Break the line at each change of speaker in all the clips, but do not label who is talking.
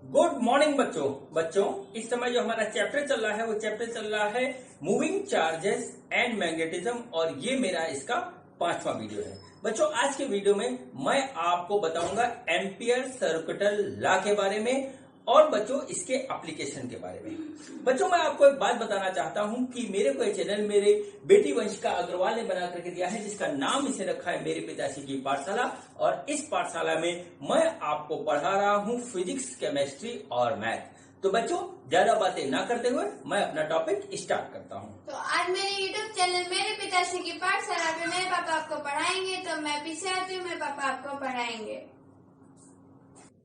Good morning बच्चों इस समय जो हमारा चैप्टर चल रहा है वो चैप्टर चल रहा है मूविंग चार्जेस एंड मैग्नेटिज्म और ये मेरा इसका 5वां वीडियो है। बच्चों आज के वीडियो में मैं आपको बताऊंगा एम्पियर सर्किटल लॉ के बारे में और बच्चों इसके एप्लीकेशन के बारे में। बच्चों मैं आपको एक बात बताना चाहता हूं कि मेरे को ये चैनल मेरे बेटी वंशिका अग्रवाल ने बना करके दिया है, जिसका नाम इसे रखा है मेरे पिताश्री की पाठशाला। और इस पाठशाला में मैं आपको पढ़ा रहा हूं फिजिक्स, केमिस्ट्री और मैथ। तो बच्चों ज्यादा बातें ना करते हुए मैं अपना टॉपिक स्टार्ट करता हूं।
तो आज मेरे यूट्यूब चैनल मेरे पिताश्री की पाठशाला पे मेरे पापा आपको पढ़ाएंगे, तो मैं पीछे आती हूँ, मेरे पापा आपको पढ़ाएंगे।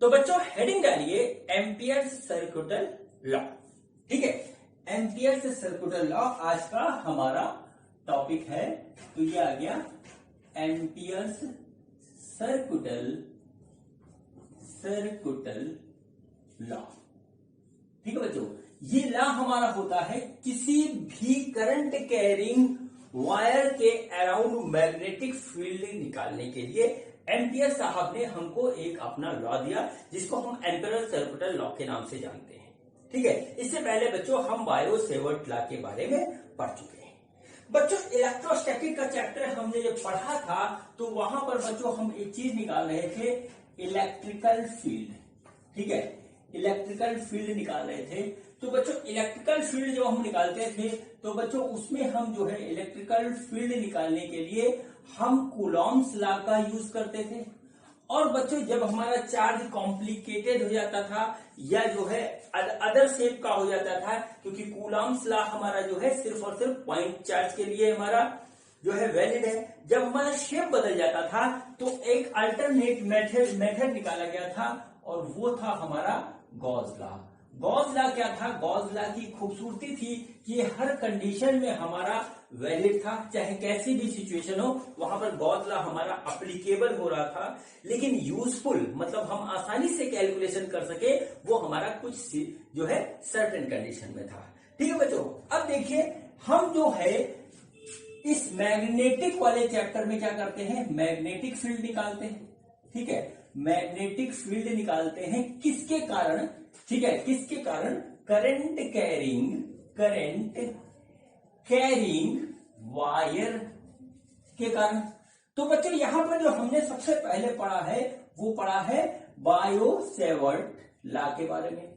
तो बच्चों हेडिंग डालिए एम्पियर सर्किटल लॉ। ठीक है, एम्पियर सर्किटल लॉ आज का हमारा टॉपिक है। तो ये आ गया एम्पियर सर्किटल लॉ। ठीक है बच्चों, ये लॉ हमारा होता है किसी भी करंट कैरिंग वायर के अराउंड मैग्नेटिक फील्ड निकालने के लिए एम्पियर साहब ने हमको एक अपना लॉ दिया, जिसको हम एम्पियर सर्किटल लॉ के नाम से जानते हैं। ठीक है, इससे पहले बच्चों हम बायो सेवर्ट लॉ के बारे में पढ़ चुके हैं। बच्चों इलेक्ट्रोस्टैटिक का चैप्टर हमने जब पढ़ा था तो वहां पर बच्चों हम एक चीज निकाल रहे थे, इलेक्ट्रिकल फील्ड। ठीक है, इलेक्ट्रिकल फील्ड निकाल रहे थे। तो बच्चों इलेक्ट्रिकल फील्ड जो हम निकालते थे तो बच्चों उसमें हम जो है इलेक्ट्रिकल फील्ड निकालने के लिए हम कूलॉम्स लॉ का यूज करते थे। और बच्चों जब हमारा चार्ज कॉम्प्लिकेटेड हो जाता था या जो है अदर शेप का हो जाता था, क्योंकि कूलॉम्स लॉ हमारा जो है सिर्फ और सिर्फ पॉइंट चार्ज के लिए हमारा जो है वैलिड है। जब हमारा शेप बदल जाता था तो एक अल्टरनेट मेथड निकाला गया था और वो था हमारा गॉस लॉ। गॉस लॉ क्या था? गॉस लॉ की खूबसूरती थी कि हर कंडीशन में हमारा वैलिड था, चाहे कैसी भी सिचुएशन हो वहां पर गॉस लॉ हमारा अप्लीकेबल हो रहा था। लेकिन यूजफुल मतलब हम आसानी से कैलकुलेशन कर सके वो हमारा कुछ जो है सर्टेन कंडीशन में था। ठीक है बच्चों, अब देखिए हम जो है इस मैग्नेटिक वाले चैप्टर में क्या करते हैं, मैग्नेटिक फील्ड निकालते हैं। ठीक है, मैग्नेटिक फील्ड निकालते हैं किसके कारण? ठीक है, किसके कारण? करंट कैरिंग वायर के कारण। तो बच्चों यहां पर जो हमने सबसे पहले पढ़ा है वो पढ़ा है बायो सेवर्ट लॉ के बारे में।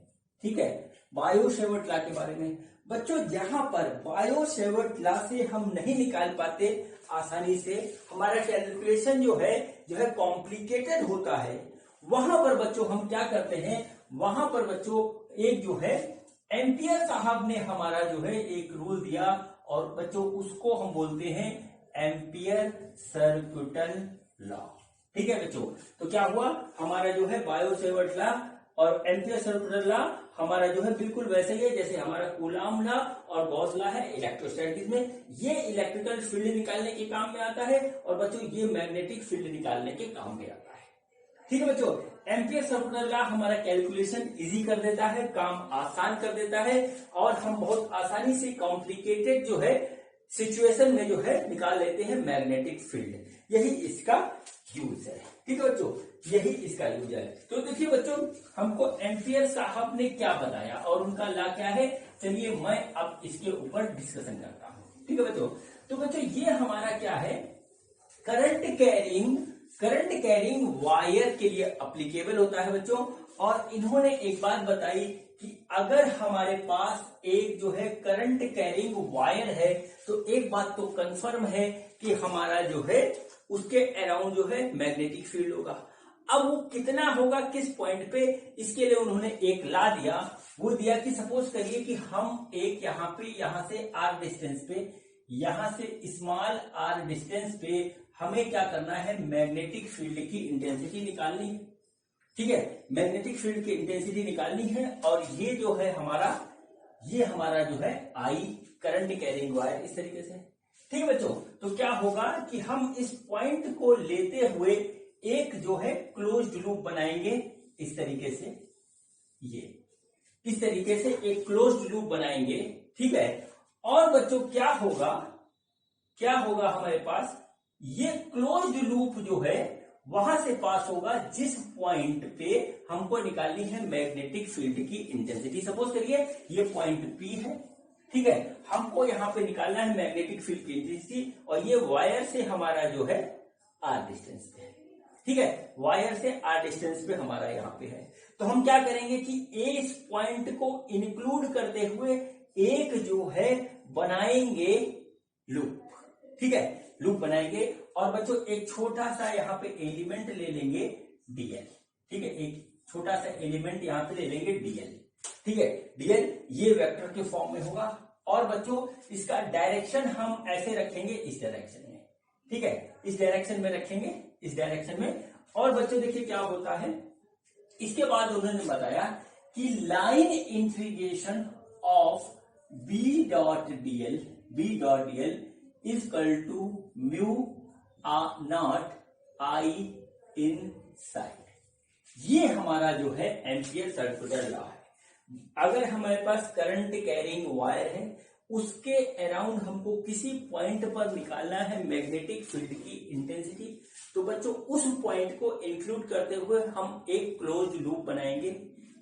ठीक है, बायो सेवर्ट लॉ के बारे में। बच्चों जहां पर बायो सेवर्ट लॉ से हम नहीं निकाल पाते आसानी से, हमारा कैलकुलेशन जो है कॉम्प्लिकेटेड होता है, वहां पर बच्चों हम क्या करते हैं, वहां पर बच्चों एक जो है एम्पियर साहब ने हमारा जो है एक रूल दिया और बच्चों उसको हम बोलते हैं एम्पियर सर्किटल लॉ। ठीक है बच्चों, तो क्या हुआ हमारा जो है बायो सेवर्ट लॉ और एम्पियर सर्किटल लॉ हमारा जो है बिल्कुल वैसे ही है जैसे हमारा कूलॉम लॉ और गॉस लॉ है इलेक्ट्रोस्टैटिक्स में। ये इलेक्ट्रिकल फील्ड निकालने के काम में आता है और बच्चों ये मैग्नेटिक फील्ड निकालने के काम में आता है। ठीक है बच्चों, एम्पियर सर्किटल लॉ हमारा कैलकुलेशन इजी कर देता है, काम आसान कर देता है और हम बहुत आसानी से कॉम्प्लिकेटेड जो है सिचुएशन में जो है निकाल लेते हैं मैग्नेटिक फील्ड। यही इसका यूज है। ठीक है बच्चों, यही इसका यूज है। तो देखिए बच्चों हमको एम्पियर साहब ने क्या बताया और उनका लॉ क्या है, चलिए मैं अब इसके ऊपर डिस्कशन करता हूं। ठीक है बच्चों, तो बच्चों ये हमारा क्या है, करंट कैरिंग वायर के लिए अप्लीकेबल होता है बच्चों। और इन्होंने एक बात बताई कि अगर हमारे पास एक जो है करंट कैरिंग वायर है तो एक बात तो कंफर्म है कि हमारा जो है उसके अराउंड जो है मैग्नेटिक फील्ड होगा। अब वो कितना होगा, किस पॉइंट पे, इसके लिए उन्होंने एक लॉ दिया। वो दिया कि सपोज करिए कि हम एक यहां से आर डिस्टेंस पे, यहां से स्मॉल आर डिस्टेंस पे हमें क्या करना है, मैग्नेटिक फील्ड की इंटेंसिटी निकालनी है। ठीक है, मैग्नेटिक फील्ड की इंटेंसिटी निकालनी है और ये जो है हमारा जो है आई करंट कैरिंग वायर इस तरीके से। ठीक है बच्चों, तो क्या होगा कि हम इस पॉइंट को लेते हुए एक जो है क्लोज्ड लूप बनाएंगे इस तरीके से, ये इस तरीके से एक क्लोज्ड लूप बनाएंगे। ठीक है, और बच्चों क्या होगा हमारे पास, ये क्लोज्ड लूप जो है वहां से पास होगा जिस पॉइंट पे हमको निकालनी है मैग्नेटिक फील्ड की इंटेंसिटी। सपोज करिए ये पॉइंट पी है, ठीक है, हमको यहां पे निकालना है मैग्नेटिक फील्ड की इंटेंसिटी, और ये वायर से हमारा जो है आर डिस्टेंस पे है, ठीक है, वायर से आर डिस्टेंस पे हमारा यहाँ पे है। तो हम क्या करेंगे कि इस पॉइंट को इंक्लूड करते हुए एक जो है बनाएंगे लूप, ठीक है, लूप बनाएंगे। और बच्चों एक छोटा सा यहाँ पे एलिमेंट ले लेंगे डीएल, ठीक है, एक छोटा सा एलिमेंट यहाँ पे ले लेंगे डीएल, ठीक है, डीएल ये वेक्टर के फॉर्म में होगा। और बच्चों इसका डायरेक्शन हम ऐसे रखेंगे इस डायरेक्शन में, ठीक है, इस डायरेक्शन में रखेंगे, इस डायरेक्शन में। और बच्चों देखिए क्या होता है, इसके बाद उन्होंने बताया कि line integration of B dot DL is equal to mu naught I inside. ये हमारा जो है एम्पियर सर्कुलर लॉ है। अगर हमारे पास करंट कैरिंग वायर है, उसके अराउंड हमको किसी पॉइंट पर निकालना है मैग्नेटिक फील्ड की इंटेंसिटी, तो बच्चों उस पॉइंट को इंक्लूड करते हुए हम एक क्लोज लूप बनाएंगे,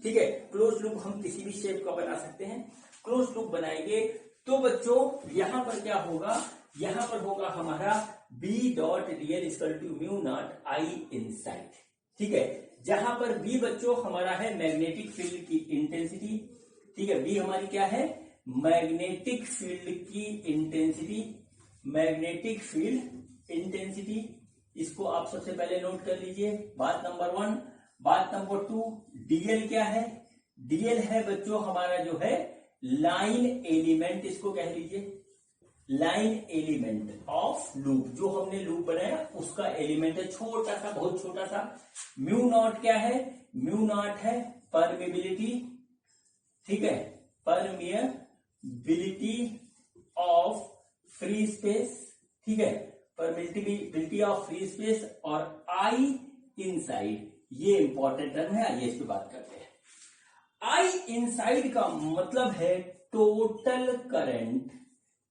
ठीक है, क्लोज लूप हम किसी भी शेप का बना सकते हैं, क्लोज लूप बनाएंगे। तो बच्चों यहां पर क्या होगा, यहां पर होगा हमारा B dot dl equal to mu naught I inside, ठीक है, जहां पर बी बच्चों हमारा है मैग्नेटिक फील्ड की इंटेंसिटी, ठीक है, बी हमारी क्या है मैग्नेटिक फील्ड की इंटेंसिटी, मैग्नेटिक फील्ड इंटेंसिटी। इसको आप सबसे पहले नोट कर लीजिए, बात नंबर 1। बात नंबर 2, डीएल क्या है, डीएल है बच्चों हमारा जो है लाइन एलिमेंट, इसको कह लीजिए लाइन एलिमेंट ऑफ लूप, जो हमने लूप बनाया उसका एलिमेंट है, छोटा सा, बहुत छोटा सा। म्यू नॉट क्या है, म्यू नॉट है परमेबिलिटी, ठीक है, परमिएबिलिटी ऑफ फ्री स्पेस, ठीक है, परमिटिबिलिटी ऑफ फ्री स्पेस। और आई इनसाइड, ये इंपॉर्टेंट टर्म है, आइए इस पे बात करते हैं। आई इनसाइड का मतलब है टोटल करंट,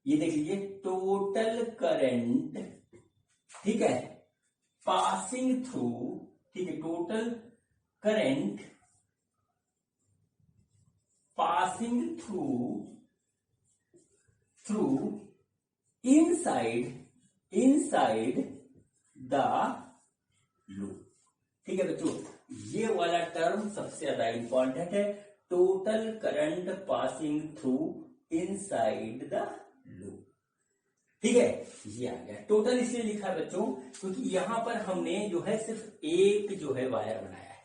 ये देख लीजिए टोटल करंट, ठीक है, पासिंग थ्रू, ठीक है, total current passing through inside the loop, ठीक है बच्चों, ये वाला टर्म सबसे ज्यादा इंपॉर्टेंट है, total current passing through inside the loop, ठीक है, ये आ गया। टोटल इसलिए लिखा है बच्चों क्योंकि यहां पर हमने जो है सिर्फ एक जो है वायर बनाया है,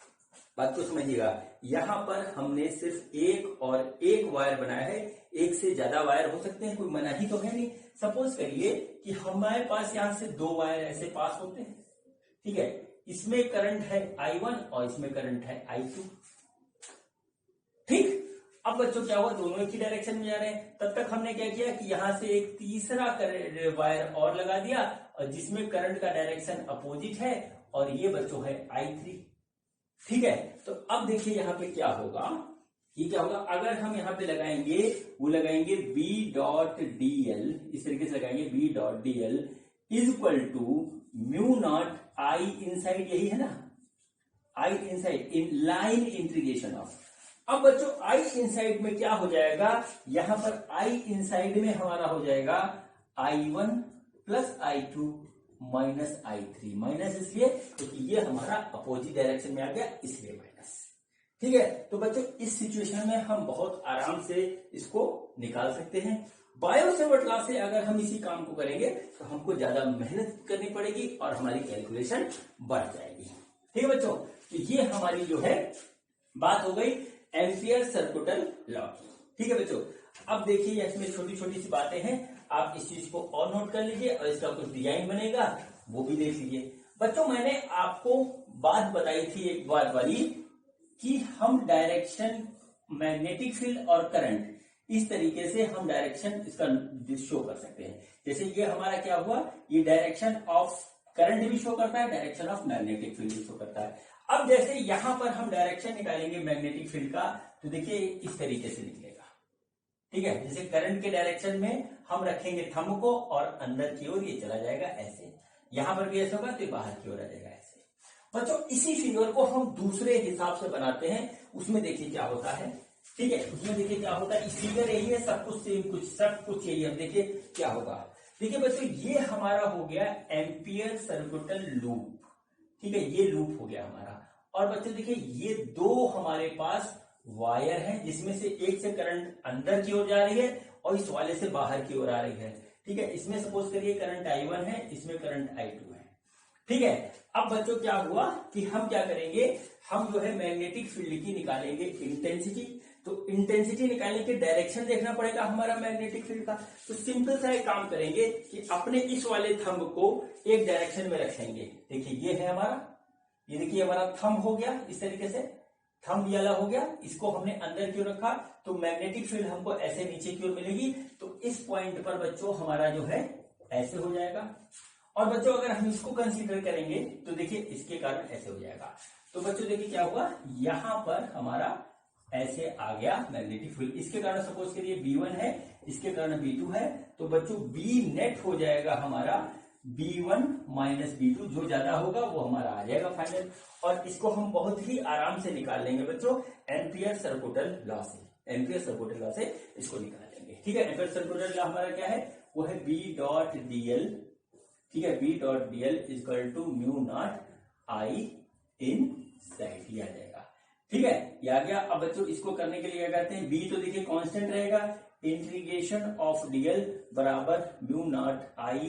बात को समझिएगा, यहां पर हमने सिर्फ एक और एक वायर बनाया है, एक से ज्यादा वायर हो सकते हैं, कोई मना ही तो है नहीं। सपोज करिए कि हमारे पास यहां से दो वायर ऐसे पास होते हैं, ठीक है, इसमें करंट है I1 और इसमें करंट है I2, ठीक। अब बच्चों क्या हुआ, दोनों एक ही डायरेक्शन में जा रहे हैं, तब तक हमने क्या किया कि यहां से एक तीसरा वायर और लगा दिया, और जिसमें करंट का डायरेक्शन अपोजिट है, और ये बच्चों है I3, ठीक है। तो अब देखिए यहां पे क्या होगा, ये क्या होगा, अगर हम यहां पे लगाएंगे, वो लगाएंगे B डॉट DL, इस तरीके से लगाएंगे B dot DL is equal to mu naught I inside, यही है ना, I inside in line integration of. अब बच्चों आई इनसाइड में क्या हो जाएगा, यहां पर आई इनसाइड में हमारा हो जाएगा I1 plus I2 minus I3, minus इसलिए क्योंकि ये हमारा अपोजिट डायरेक्शन में आ गया, इसलिए माइनस, ठीक है। तो बच्चों इस सिचुएशन में हम बहुत आराम से इसको निकाल सकते हैं। बायो सेवर्ट लॉ से अगर हम इसी काम को करेंगे तो हमको ज्यादा मेहनत करनी पड़ेगी और हमारी कैलकुलेशन बढ़ जाएगी, ठीक है बच्चों। तो ये हमारी जो है बात हो गई एम्पियर सर्कुलर लॉ, ठीक है बच्चों। अब देखिए इसमें छोटी छोटी सी बातें हैं, आप इस चीज को और नोट कर लीजिए, और इसका कुछ डिजाइन बनेगा वो भी देख लीजिए। बच्चों मैंने आपको बात बताई थी एक बार वाली कि हम डायरेक्शन मैग्नेटिक फील्ड और करंट, इस तरीके से हम डायरेक्शन इसका शो कर सकते हैं। जैसे ये हमारा क्या हुआ, ये डायरेक्शन ऑफ करंट भी शो करता है, डायरेक्शन ऑफ मैग्नेटिक फील्ड भी शो करता है। अब जैसे यहां पर हम डायरेक्शन निकालेंगे मैग्नेटिक फील्ड का, तो देखिए इस तरीके से निकलेगा, ठीक है। जैसे करंट के डायरेक्शन में हम रखेंगे थंब को और अंदर की ओर ये चला जाएगा ऐसे, यहां पर भी ऐसा होगा तो बाहर की ओर आ जाएगा ऐसे, बच्चों इसी फिगर को हम दूसरे हिसाब से बनाते हैं, उसमें देखिए क्या होता है। ठीक है, उसमें देखिए क्या होता है। इस फिगर यही है, सब कुछ सेम, कुछ सब कुछ यही है। देखिए क्या होगा। देखिए बच्चों ये हमारा हो गया एम्पियर सर्कुलर लूप। ठीक है, ये लूप हो गया हमारा। और बच्चों देखिए ये दो हमारे पास वायर है, जिसमें से एक से करंट अंदर की ओर जा रही है और इस वाले से बाहर की ओर आ रही है। ठीक है, इसमें सपोज करिए करंट I1 है, इसमें करंट I2 है। ठीक है, अब बच्चों क्या हुआ कि हम क्या करेंगे, हम जो है मैग्नेटिक फील्ड की निकालेंगे इंटेंसिटी। तो इंटेंसिटी निकालने के डायरेक्शन देखना पड़ेगा हमारा मैग्नेटिक फील्ड का। तो सिंपल सा एक काम करेंगे कि अपने इस वाले थंब को एक डायरेक्शन में रखेंगे। देखिए ये है हमारा, ये देखिए हमारा थंब हो गया, इस तरीके से थंब वाला हो गया। इसको हमने अंदर की ओर रखा तो मैग्नेटिक फील्ड हमको ऐसे नीचे की ओर मिलेगी। तो इस पॉइंट पर बच्चों हमारा जो है ऐसे हो जाएगा। और बच्चों अगर हम इसको कंसीडर करेंगे तो देखिए इसके कारण ऐसे हो जाएगा। तो बच्चों देखिए क्या हुआ, यहां पर हमारा ऐसे आ गया मैग्नेटिक फील्ड। इसके कारण सपोज करिए B1 है, इसके कारण B2 है। तो बच्चों B नेट हो जाएगा हमारा B1 माइनस B2, जो ज्यादा होगा वो हमारा आ जाएगा फाइनल। और इसको हम बहुत ही आराम से निकाल लेंगे बच्चों एम्पियर सर्कुलर लॉ से। एम्पियर सर्कुलर लॉ से इसको निकाल लेंगे। ठीक है, एम्पियर सर्कुलर लॉ हमारा क्या है, वो है B.dl। ठीक है, B.dl equal to mu naught I inside, ये आ जाएगा। ठीक है, ये आ गया। अब बच्चों इसको करने के लिए क्या करते हैं, B तो देखिए कांस्टेंट रहेगा, इंटीग्रेशन ऑफ dl बराबर mu naught I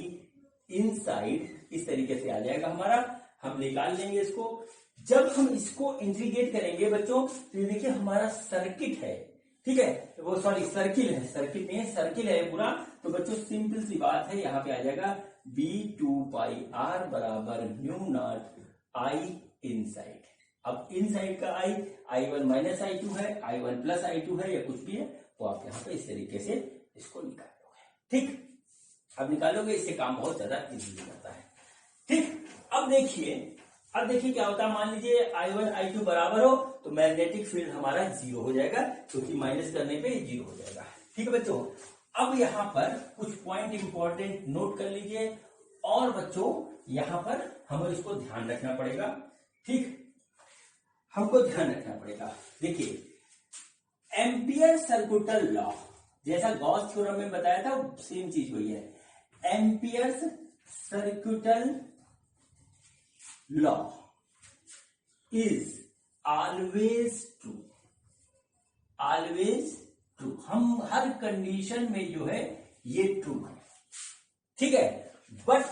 in side, इस तरीके से आ जाएगा हमारा। हम निकाल लेंगे इसको। जब हम इसको इंटीग्रेट करेंगे बच्चों तो ये देखिए हमारा सर्किट है। ठीक है, वो सॉरी सर्किल है, सर्किट नहीं है, सर्किल है पूरा। तो बच्चों सिंपल सी बात है, यहाँ पे आ जाएगा B2πr बराबर mu naught I in side. अब इन साइड का I1 माइनस I2 है, I1 प्लस I2 है, या कुछ भी है, तो आप यहाँ पे इस तरीके से इसको निकाल लोगे। ठीक, अब निकालोगे, इससे काम बहुत ज्यादा इजीली करता है। ठीक, अब देखिए क्या होता है। मान लीजिए I1 I2 बराबर हो तो मैग्नेटिक फील्ड हमारा जीरो हो जाएगा, क्योंकि माइनस करने पे जीरो हो जाएगा। ठीक है बच्चों, अब यहाँ पर कुछ पॉइंट इंपॉर्टेंट नोट कर लीजिए। और बच्चों यहाँ पर हमें इसको ध्यान रखना पड़ेगा। ठीक, हमको ध्यान रखना पड़ेगा। देखिए एम्पियर सर्कुलर लॉ, जैसा गॉस थ्योरम में बताया था सेम चीज वही है। Ampere circular law is always true, always true. हम हर कंडीशन में जो है ये ट्रू है। ठीक है, बट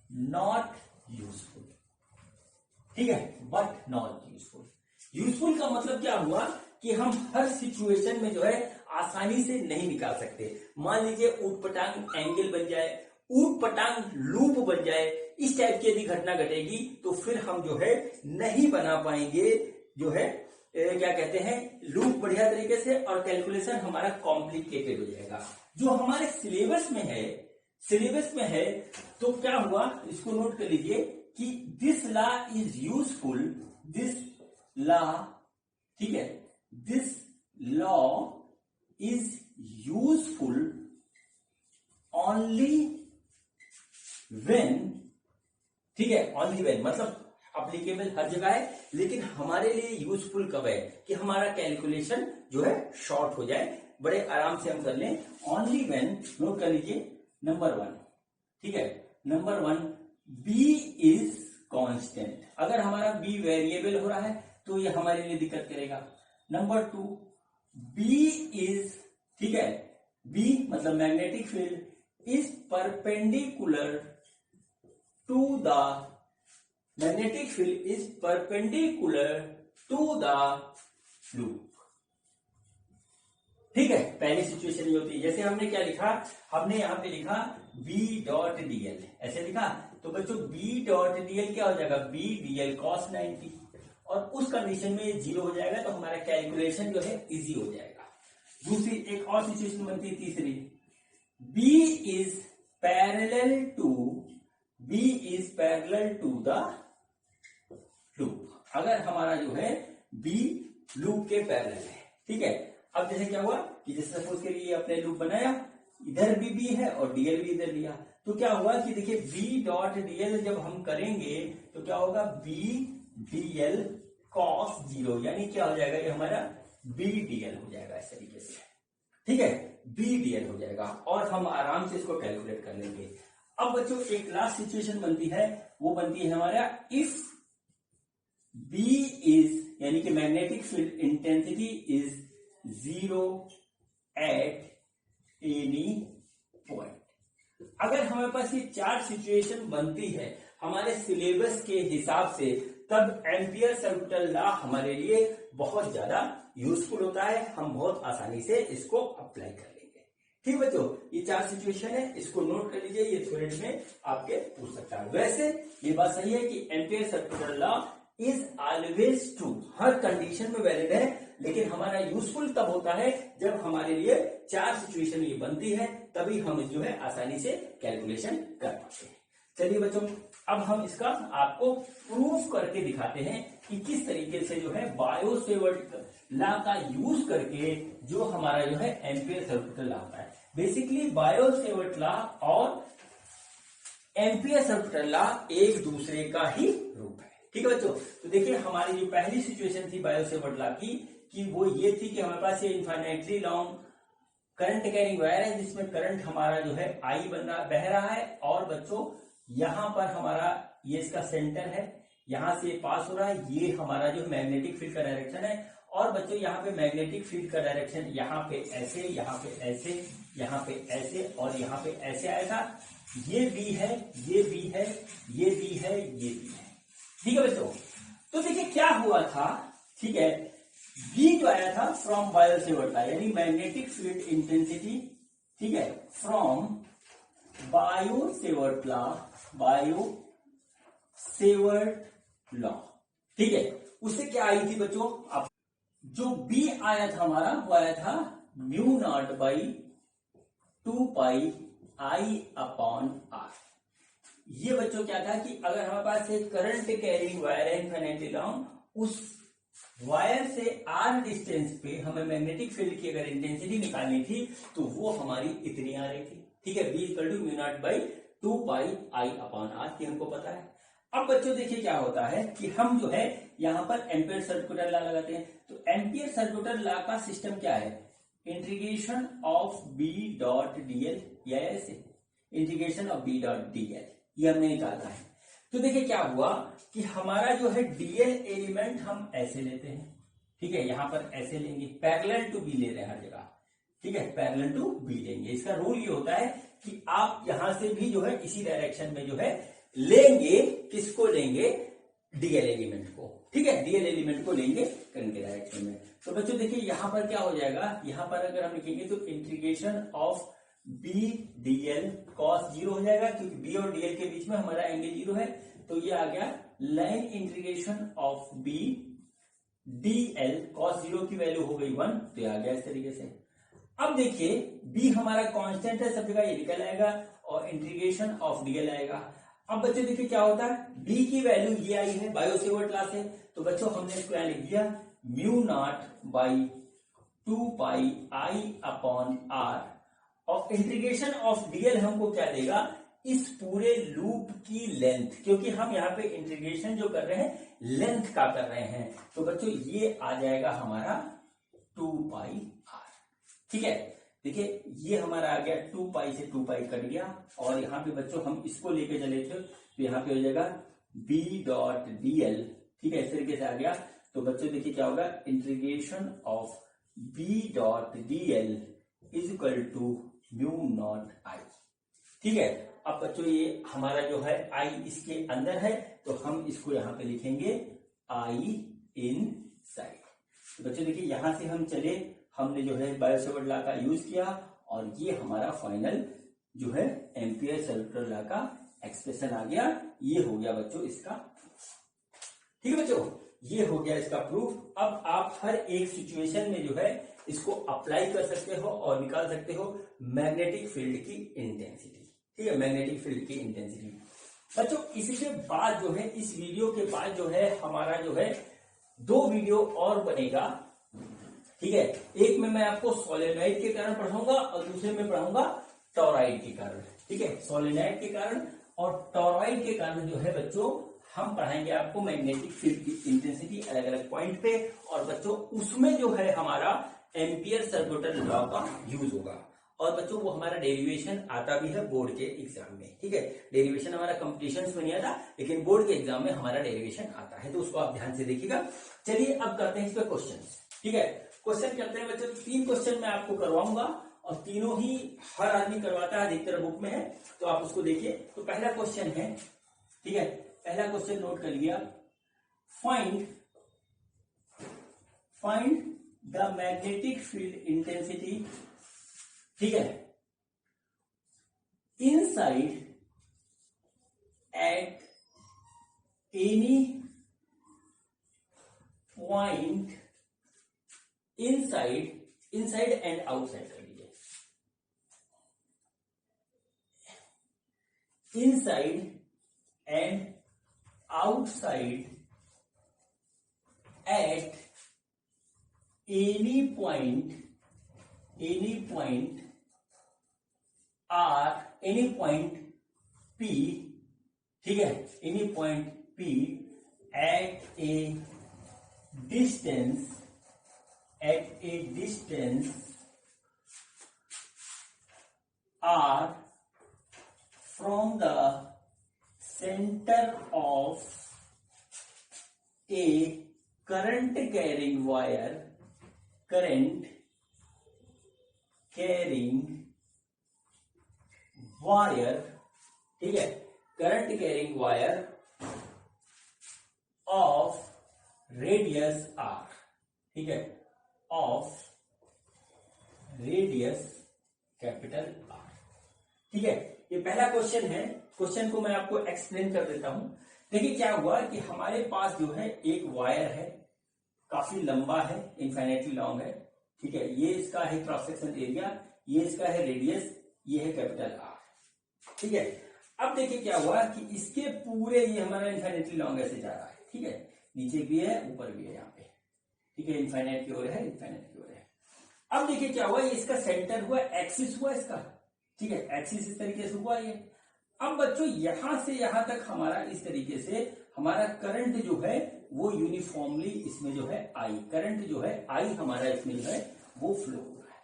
नॉट यूजफुल। ठीक है, बट नॉट यूजफुल। यूजफुल का मतलब क्या हुआ कि हम हर सिचुएशन में जो है आसानी से नहीं निकाल सकते। मान लीजिए ऊट पटांग एंगल बन जाए, ऊट पटांग लूप बन जाए, इस टाइप की यदि घटना घटेगी तो फिर हम जो है नहीं बना पाएंगे जो है क्या कहते हैं लूप बढ़िया तरीके से, और कैलकुलेशन हमारा कॉम्प्लिकेटेड हो जाएगा। जो हमारे सिलेबस में है तो क्या हुआ, इसको नोट कर लीजिए कि this law is useful, this law, ठीक है, this law is useful only when, ठीक है, ओनली व्हेन मतलब अप्लीकेबल हर जगह है, लेकिन हमारे लिए यूजफुल कब है कि हमारा कैलकुलेशन जो है शॉर्ट हो जाए, बड़े आराम से हम कर लें। ओनली व्हेन, नोट कर लीजिए, नंबर 1, ठीक है, नंबर 1 बी इज कांस्टेंट। अगर हमारा बी वेरिएबल हो रहा है तो ये हमारे लिए दिक्कत करेगा। नंबर 2 बी इज, ठीक है, बी मतलब magnetic field is perpendicular to the, magnetic field is perpendicular to the loop. ठीक है, पहली सिचुएशन ये होती है। जैसे हमने क्या लिखा, हमने यहां पे लिखा B.dl, ऐसे लिखा, तो बच्चों B.dl क्या हो जाएगा, B.dl cos 90, और उस कंडीशन में ये 0 हो जाएगा तो हमारा कैलकुलेशन जो है इजी हो जाएगा। दूसरी एक और सिचुएशन बनती है, तीसरी, B is parallel to the loop. अगर हमारा जो है B लूप के पैरेलल है, ठीक है। अब जैसे क्या हुआ कि जैसे सपोज के लिए अपने लूप बनाया, इधर भी B है और डीएल भी इधर लिया, तो क्या हुआ कि देखिए बी डॉट डीएल जब हम करेंगे तो क्या होगा, बी डीएल कॉस 0, यानी क्या हो जाएगा, ये हमारा बी डीएल हो जाएगा इस तरीके से, ठीक है, बी डीएल हो जाएगा और हम आराम से इसको कैलकुलेट कर लेंगे। अब बच्चों एक लास्ट सिचुएशन बनती है, वो बनती है हमारा इफ बी इज, यानी कि magnetic field intensity is 0 eight any point. अगर हमारे पास ये 4 सिचुएशन बनती है हमारे सिलेबस के हिसाब से, तब एम्पियर सर्किटल लॉ हमारे लिए बहुत ज्यादा यूजफुल होता है, हम बहुत आसानी से इसको अप्लाई कर लेंगे। ठीक बच्चों, ये 4 सिचुएशन है, इसको नोट कर लीजिए, ये थ्योरी में आपके पूछ सकता है। वैसे ये बात सही है कि ampere circuital law is always true, her condition में वैलिड है, लेकिन हमारा यूजफुल तब होता है जब हमारे लिए 4 सिचुएशन ये बनती है, तभी हम जो है आसानी से कैलकुलेशन कर पाते हैं। चलिए बच्चों, अब हम इसका आपको प्रूफ करके दिखाते हैं कि किस तरीके से जो है बायो-सेवर्ट लॉ का यूज करके जो हमारा जो है एम्पियर सर्किटल लॉ होता है। बेसिकली बायो-सेवर्ट लॉ और एम्पियर सर्किटल लॉ एक दूसरे का ही रूप है। ठीक है बच्चों, तो देखिए हमारी जो पहली सिचुएशन थी बायो-सेवर्ट लॉ की, कि वो ये थी कि हमारे पास ये infinitely long current carrying wire है, जिसमें करंट हमारा जो है आई बह रहा है, और बच्चों यहां पर हमारा ये इसका सेंटर है, यहां से पास हो रहा है, ये हमारा जो मैग्नेटिक फील्ड का डायरेक्शन है, और बच्चों यहाँ पे मैग्नेटिक फील्ड का डायरेक्शन यहाँ पे ऐसे, यहाँ पे ऐसे, यहाँ पे ऐसे और यहाँ पे ऐसे आया था। ये बी है, ये बी है, ये बी है, ये बी है। ठीक है बच्चों, तो देखिए क्या हुआ था, ठीक है, बी जो आया था फ्रॉम बायो-सेवर्ट लॉ, यानी मैग्नेटिक फील्ड इंटेंसिटी, ठीक है, from Biot-Savart law, Biot-Savart law, ठीक है, उससे क्या आई थी बच्चों, आप जो बी आया था हमारा, वो आया था mu naught by 2 pi I upon R. ये बच्चों क्या था कि अगर हमारे पास एक करंट कैरिंग वायर है इनफाइनाइटली लॉन्ग, उस वायर से आर डिस्टेंस पे हमें मैग्नेटिक फील्ड की अगर इंटेंसिटी निकालनी थी, तो वो हमारी इतनी आ रही थी। ठीक है, B equal to mu naught by 2 pi I upon R की हमको पता है। अब बच्चों देखिए क्या होता है कि हम जो है यहां पर एम्पियर सर्किटल लॉ लगाते हैं। तो एम्पियर सर्किटल लॉ का सिस्टम क्या है, integration of B dot dl, या ऐसे integration of B dot dl, ये हमने निकाला है। तो देखिए क्या हुआ कि हमारा जो है डीएल एलिमेंट हम ऐसे लेते हैं, ठीक है, यहां पर ऐसे लेंगे, पैरेलल टू बी ले रहे हैं हर जगह, ठीक है, पैरेलल टू बी लेंगे। इसका रूल ये होता है कि आप यहां से भी जो है इसी डायरेक्शन में जो है लेंगे, किसको लेंगे, डीएल एलिमेंट को, ठीक है, डीएल एलिमेंट को लेंगे करंट के डायरेक्शन में। तो बच्चों देखिए यहां पर क्या हो जाएगा, यहां पर अगर हम लिखेंगे तो integration of B dl cos 0 हो जाएगा, क्योंकि बी और डीएल के बीच में हमारा एंगल 0 है, तो ये आ गया line integration of B dl cos 0 की वैल्यू हो गई 1, तो ये आ गया इस तरीके से। अब देखिए बी हमारा कांस्टेंट है, सब जगह ये निकल आएगा, और इंटीग्रेशन ऑफ डीएल आएगा। अब बच्चों देखिए क्या होता है, बी की वैल्यू ये आई है बायो-सेवर्ट लॉ से, तो बच्चों हमने इसको यहां लिख दिया mu naught by 2 pi I upon R, और इंटीग्रेशन ऑफ डीएल हमको क्या देगा, इस पूरे लूप की लेंथ, क्योंकि हम यहाँ पे इंटीग्रेशन जो कर रहे हैं लेंथ का कर रहे हैं, तो बच्चों ये आ जाएगा हमारा 2 पाई आर। ठीक है, देखिए ये हमारा आ गया 2 पाई से 2 पाई कट गया, और यहाँ पे बच्चों हम इसको लेके चले थे, तो यहाँ पे हो जाएगा बी डॉट डीएल, ठीक है, इस तरीके से आ गया। तो बच्चों देखिए क्या होगा, integration of B dot DL is equal to mu naught I. ठीक है, अब बच्चों ये हमारा जो है आई इसके अंदर है, तो हम इसको यहां पे लिखेंगे आई इन साइड। तो बच्चों देखिए यहां से हम चले, हमने जो है बायो-सेवर्ट लॉ का यूज किया, और ये हमारा फाइनल जो है एम्पियर सर्किटल लॉ का एक्सप्रेशन आ गया। ये हो गया बच्चों इसका, ठीक है बच्चों, ये हो गया इसका प्रूफ। अब आप हर एक सिचुएशन में जो है इसको अप्लाई कर सकते हो और निकाल सकते हो मैग्नेटिक फील्ड की इंटेंसिटी। ठीक है, मैग्नेटिक फील्ड की इंटेंसिटी। बच्चों इसी के बाद जो है, इस वीडियो के बाद जो है हमारा जो है 2 वीडियो और बनेगा। ठीक है, एक में मैं आपको सोलेनोइड के कारण पढ़ाऊंगा और दूसरे में पढ़ाऊंगा टॉरॉइड के कारण। ठीक है, सोलेनॉइड के कारण और टॉरॉइड के कारण जो है बच्चों हम पढ़ाएंगे आपको मैग्नेटिक फील्ड की इंटेंसिटी अलग अलग पॉइंट पे, और बच्चों उसमें जो है हमारा एम्पियर सर्कुलर लॉ का यूज होगा। और बच्चों वो हमारा डेरिवेशन आता भी है बोर्ड के एग्जाम में, ठीक है, डेरिवेशन हमारा कंपटीशन में नहीं आता, लेकिन बोर्ड के एग्जाम में हमारा डेरिवेशन आता है, तो उसको आप ध्यान से देखिएगा। चलिए अब करते हैं इस पे क्वेश्चन, ठीक है, क्वेश्चन करते हैं बच्चों। 3 क्वेश्चन मैं आपको करवाऊंगा और तीनों ही हर आदमी करवाता है, अधिकतर बुक में है, तो आप उसको देखिए। तो पहला क्वेश्चन है, ठीक है, पहला क्वेश्चन नोट कर लिया, find the magnetic field intensity, ठीक है, inside at any point inside and outside कर लीजिए, inside and outside at any point any point P, ठीक है, any point P at a distance R from the center of a current carrying wire, ठीक है, current carrying wire of radius R, ठीक है, of radius capital R, ठीक है। ये पहला क्वेश्चन है, क्वेश्चन को मैं आपको एक्सप्लेन कर देता हूं। देखिए क्या हुआ कि हमारे पास जो है एक वायर है, काफी लंबा है, इनफाइनाइटली लॉन्ग है, ठीक है, ये इसका है क्रॉस सेक्शन एरिया, ये इसका है रेडियस, ये है कैपिटल R, ठीक है। अब देखिए क्या हुआ कि इसके पूरे ये हमारा इनफाइनाइटली लॉन्ग ऐसे जा रहा है, ठीक है, नीचे भी है ऊपर भी है यहाँ पे, ठीक है, इनफाइनाइट की ओर है, इनफाइनाइट की ओर है। अब देखिए क्या हुआ, ये इसका सेंटर हुआ, एक्सिस हुआ इसका, ठीक है, एक्सिस इस तरीके से हुआ ये। अब बच्चों यहां से यहां तक हमारा इस तरीके से हमारा करंट जो है वो यूनिफॉर्मली इसमें जो है आई, करंट जो है आई हमारा इसमें जो है वो फ्लो हो रहा है,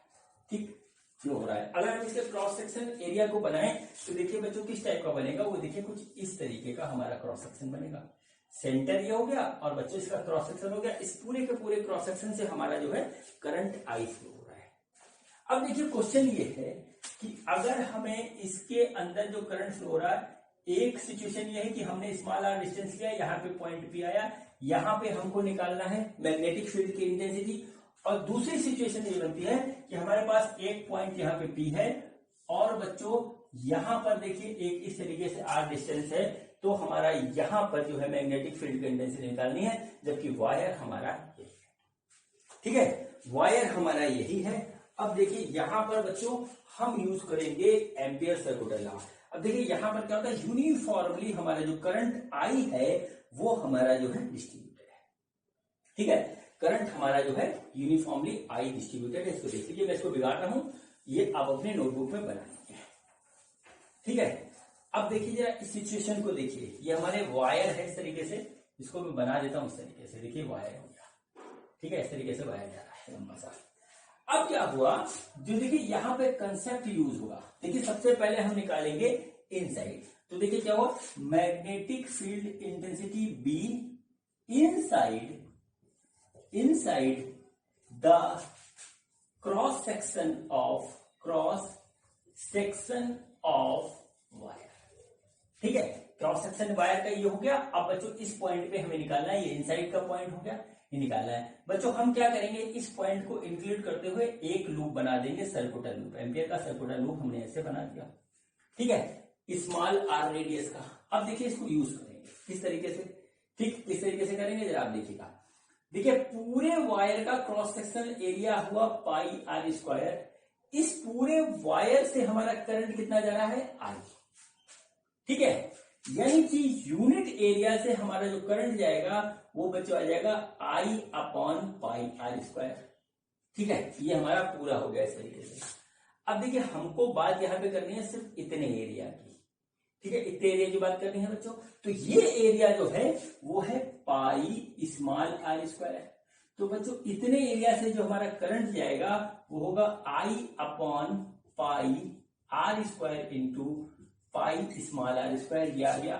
ठीक, फ्लो हो रहा है। अगर हम इसके क्रॉस सेक्शन एरिया को बनाएं तो देखिए बच्चों किस टाइप का बनेगा, वो देखिए कुछ इस तरीके का हमारा क्रॉस सेक्शन बनेगा। सेंटर ये हो गया और बच्चों इसका क्रॉस सेक्शन हो गया, इस पूरे के पूरे क्रॉस सेक्शन से हमारा जो है करंट आई फ्लो हो रहा है। अब देखिए क्वेश्चन ये है कि अगर हमें इसके अंदर जो करंट फ्लो हो रहा है, एक सिचुएशन ये है कि हमने स्मॉल आर डिस्टेंस लिया, यहाँ पे पॉइंट P आया, यहाँ पे हमको निकालना है मैग्नेटिक फील्ड की इंटेंसिटी, और दूसरी सिचुएशन ये बनती है कि हमारे पास एक पॉइंट यहाँ पे P है और बच्चों यहाँ पर देखिए एक इस तरीके से आर डिस्टेंस है, तो हमारा यहाँ पर जो है मैग्नेटिक फील्ड की इंटेंसिटी निकालनी है, जबकि वायर हमारा यही है, ठीक है, वायर हमारा यही है। अब देखिए यहाँ पर बच्चों हम यूज करेंगे एम्पियर सर्कुलर लॉ। अब देखिए यहाँ पर क्या होता है, यूनिफॉर्मली हमारा जो करंट आई है वो हमारा जो है डिस्ट्रीब्यूटेड है, ठीक है, करंट हमारा जो है यूनिफॉर्मली आई डिस्ट्रीब्यूटेड है। इसको देख लीजिए, मैं इसको बिगाड़ रहा हूं, ये आप अपने नोटबुक में बनाएंगे, ठीक है। अब देखिए जरा इस सिचुएशन को देखिए, ये हमारे वायर है इस तरीके से, इसको मैं बना देता हूं इस तरीके से, देखिए वायर हो गया, ठीक है, इस तरीके से वायर जा रहा है लंबा सा। अब क्या हुआ, जो देखिए यहाँ पे कंसेप्ट यूज होगा, देखिए सबसे पहले हम निकालेंगे इनसाइड, तो देखिए क्या हुआ, magnetic field intensity B inside the cross section of wire, ठीक है, क्रॉस सेक्शन वायर का ये हो गया। अब बच्चों इस पॉइंट पे हमें निकालना है, ये इनसाइड का पॉइंट हो गया, ये निकालना है। बच्चों हम क्या करेंगे, इस पॉइंट को इंक्लूड करते हुए एक लूप बना देंगे, सर्कुलर लूप, एम्पियर का सर्कुलर लूप हमने ऐसे बना दिया, ठीक है, स्मॉल आर रेडियस का। अब देखिए इसको यूज करेंगे किस तरीके से, ठीक इस तरीके से करेंगे, जरा आप देखिएगा, देखिए पूरे वायर का क्रॉस सेक्शनल एरिया हुआ पाई आर स्क्वायर, इस पूरे वायर से हमारा करंट कितना जा रहा है, आई, ठीक है, यानी कि यूनिट एरिया से हमारा जो करंट जाएगा वो बच्चों आ जाएगा I upon pi R square, ठीक है, ये हमारा पूरा हो गया इस तरीके से। अब देखिए हमको बात यहाँ पे करनी है सिर्फ इतने एरिया की, ठीक है, इतने एरिया की बात करनी है बच्चों। तो ये एरिया जो है वो है पाई स्मॉल आर स्क्वायर। तो बच्चों इतने एरिया से जो हमारा करंट जाएगा वो होगा I upon pi R square into pi small r square, ये आ गया,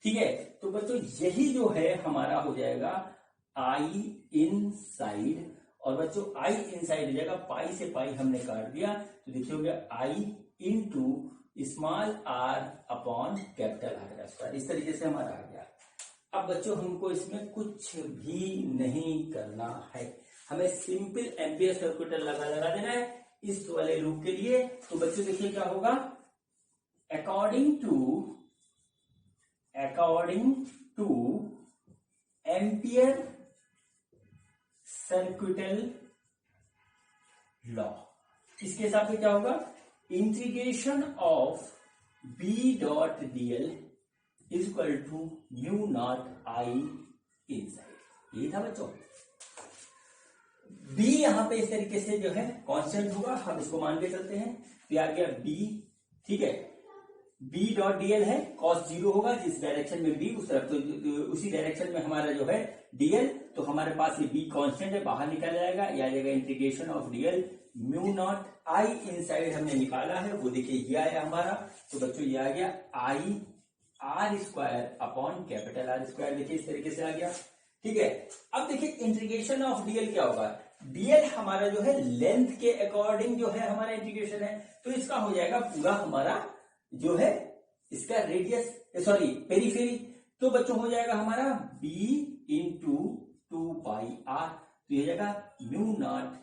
ठीक है। तो बच्चों यही जो है हमारा हो जाएगा I इन साइड, और बच्चों I इन साइड हो जाएगा, पाई से पाई हमने काट दिया तो देखिए हो गया I into small r upon capital R का स्क्वायर, इस तरीके से हमारा आ गया। अब बच्चों हमको इसमें कुछ भी नहीं करना है, हमें सिंपल एम्पियर सर्किट लगा देना है इस वाले लूप के लिए। तो बच्चों देखिए क्या होगा, according to Ampere circuital law, इसके हिसाब से क्या होगा, integration of B dot DL is equal to mu naught I inside, ये था बच्चों। बी यहां पे इस तरीके से जो है कांस्टेंट होगा, हम इसको मान के चलते हैं, तो आ गया बी, ठीक है। बी डॉट डीएल है, कॉस जीरो होगा, जिस डायरेक्शन में बी उस तरफ, तो उसी डायरेक्शन में हमारा जो है डीएल, तो हमारे पास ये बी कांस्टेंट है, बाहर निकल जाएगा, ये आ जाएगा integration of DL mu naught I inside हमने निकाला है, वो देखिए ये आया हमारा। तो बच्चों ये आ गया आई R square upon capital R square, देखिए इस तरीके से आ गया, ठीक है। अब देखिए इंटीग्रेशन ऑफ डीएल क्या होगा, डीएल हमारा जो है लेंथ के अकॉर्डिंग जो है हमारा इंटीग्रेशन है, तो इसका हो जाएगा पूरा हमारा जो है इसका रेडियस, सॉरी पेरीफेरी, तो बच्चों हो जाएगा हमारा B into two pi R, तो ये जाएगा mu naught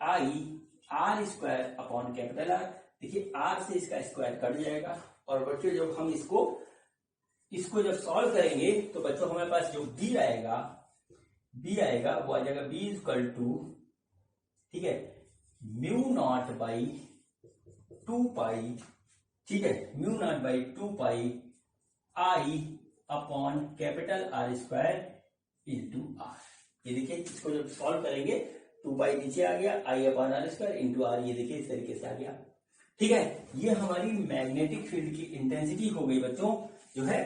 I R square upon capital R, देखिए आर से इसका स्क्वायर कट जाएगा, और बच्चों जब हम इसको जब सॉल्व करेंगे तो बच्चों हमारे पास जो बी आएगा वो आ जाएगा बी इक्वल टू, ठीक है, mu naught by two pi, ठीक है, mu naught by two pi I upon capital R square into are, ये देखिए इसको जब सॉल्व करेंगे 2 पाई नीचे आ गया, I upon are square into are, ये देखिए इस तरीके से आ गया, ठीक है। ये हमारी मैग्नेटिक फील्ड की इंटेंसिटी हो गई बच्चों, जो है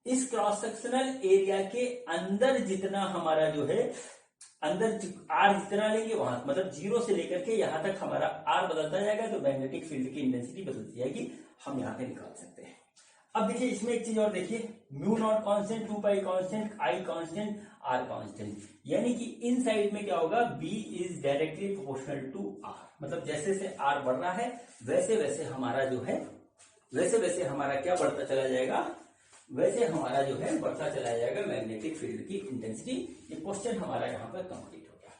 इस क्रॉस सेक्शनल एरिया के अंदर जितना हमारा जो है अंदर आर जितना लेंगे वहां, मतलब जीरो से लेकर के यहां तक हमारा आर बदलता जाएगा, तो मैग्नेटिक फील्ड की इंटेंसिटी बदलती जाएगी, हम यहां पे निकाल सकते हैं। अब देखिए इसमें एक चीज और देखिए, mu naught constant, 2 pi constant, I constant, R constant, यानी कि इन साइड में क्या होगा, B is directly proportional to R, मतलब जैसे जैसे आर बढ़ रहा है वैसे वैसे हमारा जो है वैसे हमारा क्या बढ़ता चला जाएगा, वैसे हमारा जो है बढ़ता चला जाएगा मैग्नेटिक फील्ड की इंटेंसिटी। ये क्वेश्चन हमारा यहाँ पर कंप्लीट हो गया।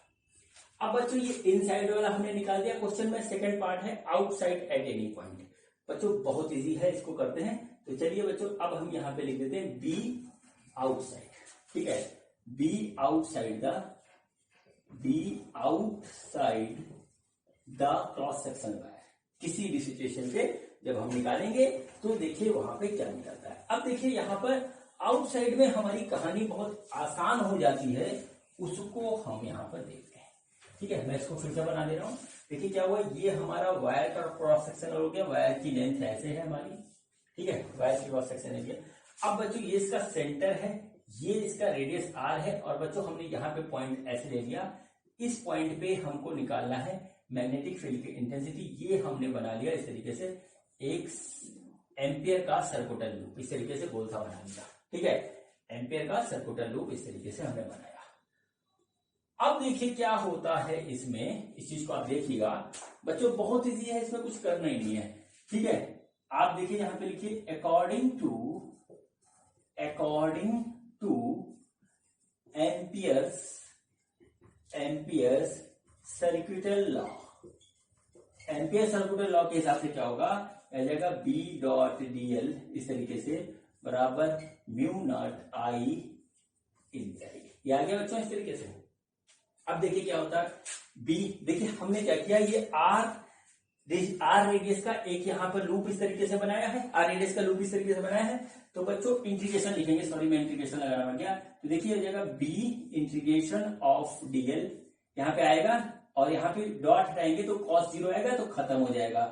अब बच्चों ये इनसाइड वाला हमने निकाल दिया, क्वेश्चन में सेकंड पार्ट है आउटसाइड एट एनी पॉइंट। बच्चों बहुत इजी है, इसको करते हैं। तो चलिए बच्चों अब हम यहाँ पे लिख देते हैं बी आउटसाइड, ठीक है, B outside the cross section wire, किसी भी सिचुएशन पे जब हम निकालेंगे तो देखिए वहां पे क्या निकलता है। अब देखिए यहाँ पर आउटसाइड में हमारी कहानी बहुत आसान हो जाती है, उसको हम यहाँ पर देखते हैं, ठीक है। मैं इसको फिर से बना दे रहा हूँ। देखिए क्या हुआ, ये हमारा वायर का क्रॉस सेक्शन हो गया, वायर की लेंथ ऐसे है हमारी, ठीक है, वायर की क्रॉस सेक्शन एरिया। अब बच्चों ये इसका सेंटर है, ये इसका रेडियस आर है, और बच्चों हमने यहाँ पे पॉइंट ऐसे ले लिया, इस पॉइंट पे हमको निकालना है मैग्नेटिक फील्ड की इंटेंसिटी। ये हमने बना लिया इस तरीके से एक एम्पियर का सर्कुलर लूप, इस तरीके से गोल सा बना लिया, ठीक है, एम्पियर का सर्कुलर लूप इस तरीके से हमने बनाया। अब देखिए क्या होता है इसमें, इस चीज को आप देखिएगा बच्चों, बहुत इजी है, इसमें कुछ करना ही नहीं है, ठीक है। आप देखिए यहां पे लिखिए according to Ampere's circular law, Ampere circular law के हिसाब से क्या होगा, आ जाएगा बी डॉट डीएल इस तरीके से बराबर म्यू नॉट आई इनसाइड, ये आ गया बच्चों इस तरीके से। अब देखिए क्या होता है, बी देखिए हमने क्या किया, ये आर रेडियस का एक यहाँ पर लूप इस तरीके से बनाया है, आर रेडियस का लूप इस तरीके से बनाया है। तो बच्चों इंटीग्रेशन लिखेंगे, सॉरी मैं इंटीग्रेशन लगाना पड़ गया, तो देखिए हो जाएगा बी इंटीग्रेशन ऑफ डीएल, यहाँ पे आएगा और यहाँ पे डॉट हटाएंगे तो cos 0 आएगा तो खत्म हो जाएगा,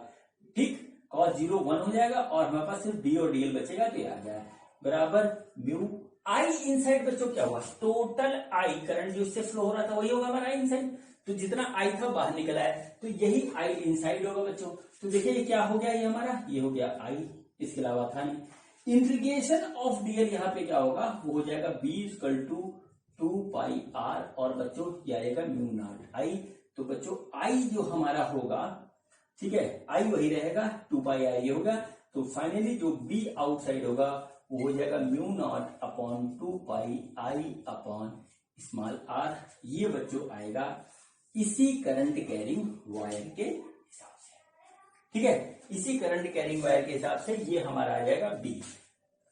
ठीक। cos 0 1 हो जाएगा और हमारे पास सिर्फ d और dl बचेगा, तो ये आ जाए बराबर म्यू आई इनसाइड। बच्चों क्या हुआ, टोटल आई करंट जो इससे फ्लो हो रहा था वही होगा हमारा आई इनसाइड, तो जितना आई था बाहर निकला है तो यही आई इनसाइड होगा बच्चों। तो देखिए ये क्या हो गया, ये हमारा ये हो गया आई, इसके अलावा था नहीं। इंटीग्रेशन ऑफ डीएल यहाँ पे क्या होगा, वो हो जाएगा b equal to 2 pi R, और बच्चों ये आएगा म्यू नॉट आई। तो बच्चों आई जो हमारा होगा, ठीक है, आई वही रहेगा, 2 पाई आर ये होगा। तो फाइनली जो b आउटसाइड होगा वो हो जाएगा mu naught upon 2 pi I upon small r. ये बच्चों आएगा इसी करंट कैरिंग वायर के हिसाब से, ठीक है, इसी करंट कैरिंग वायर के हिसाब से ये हमारा आ जाएगा b।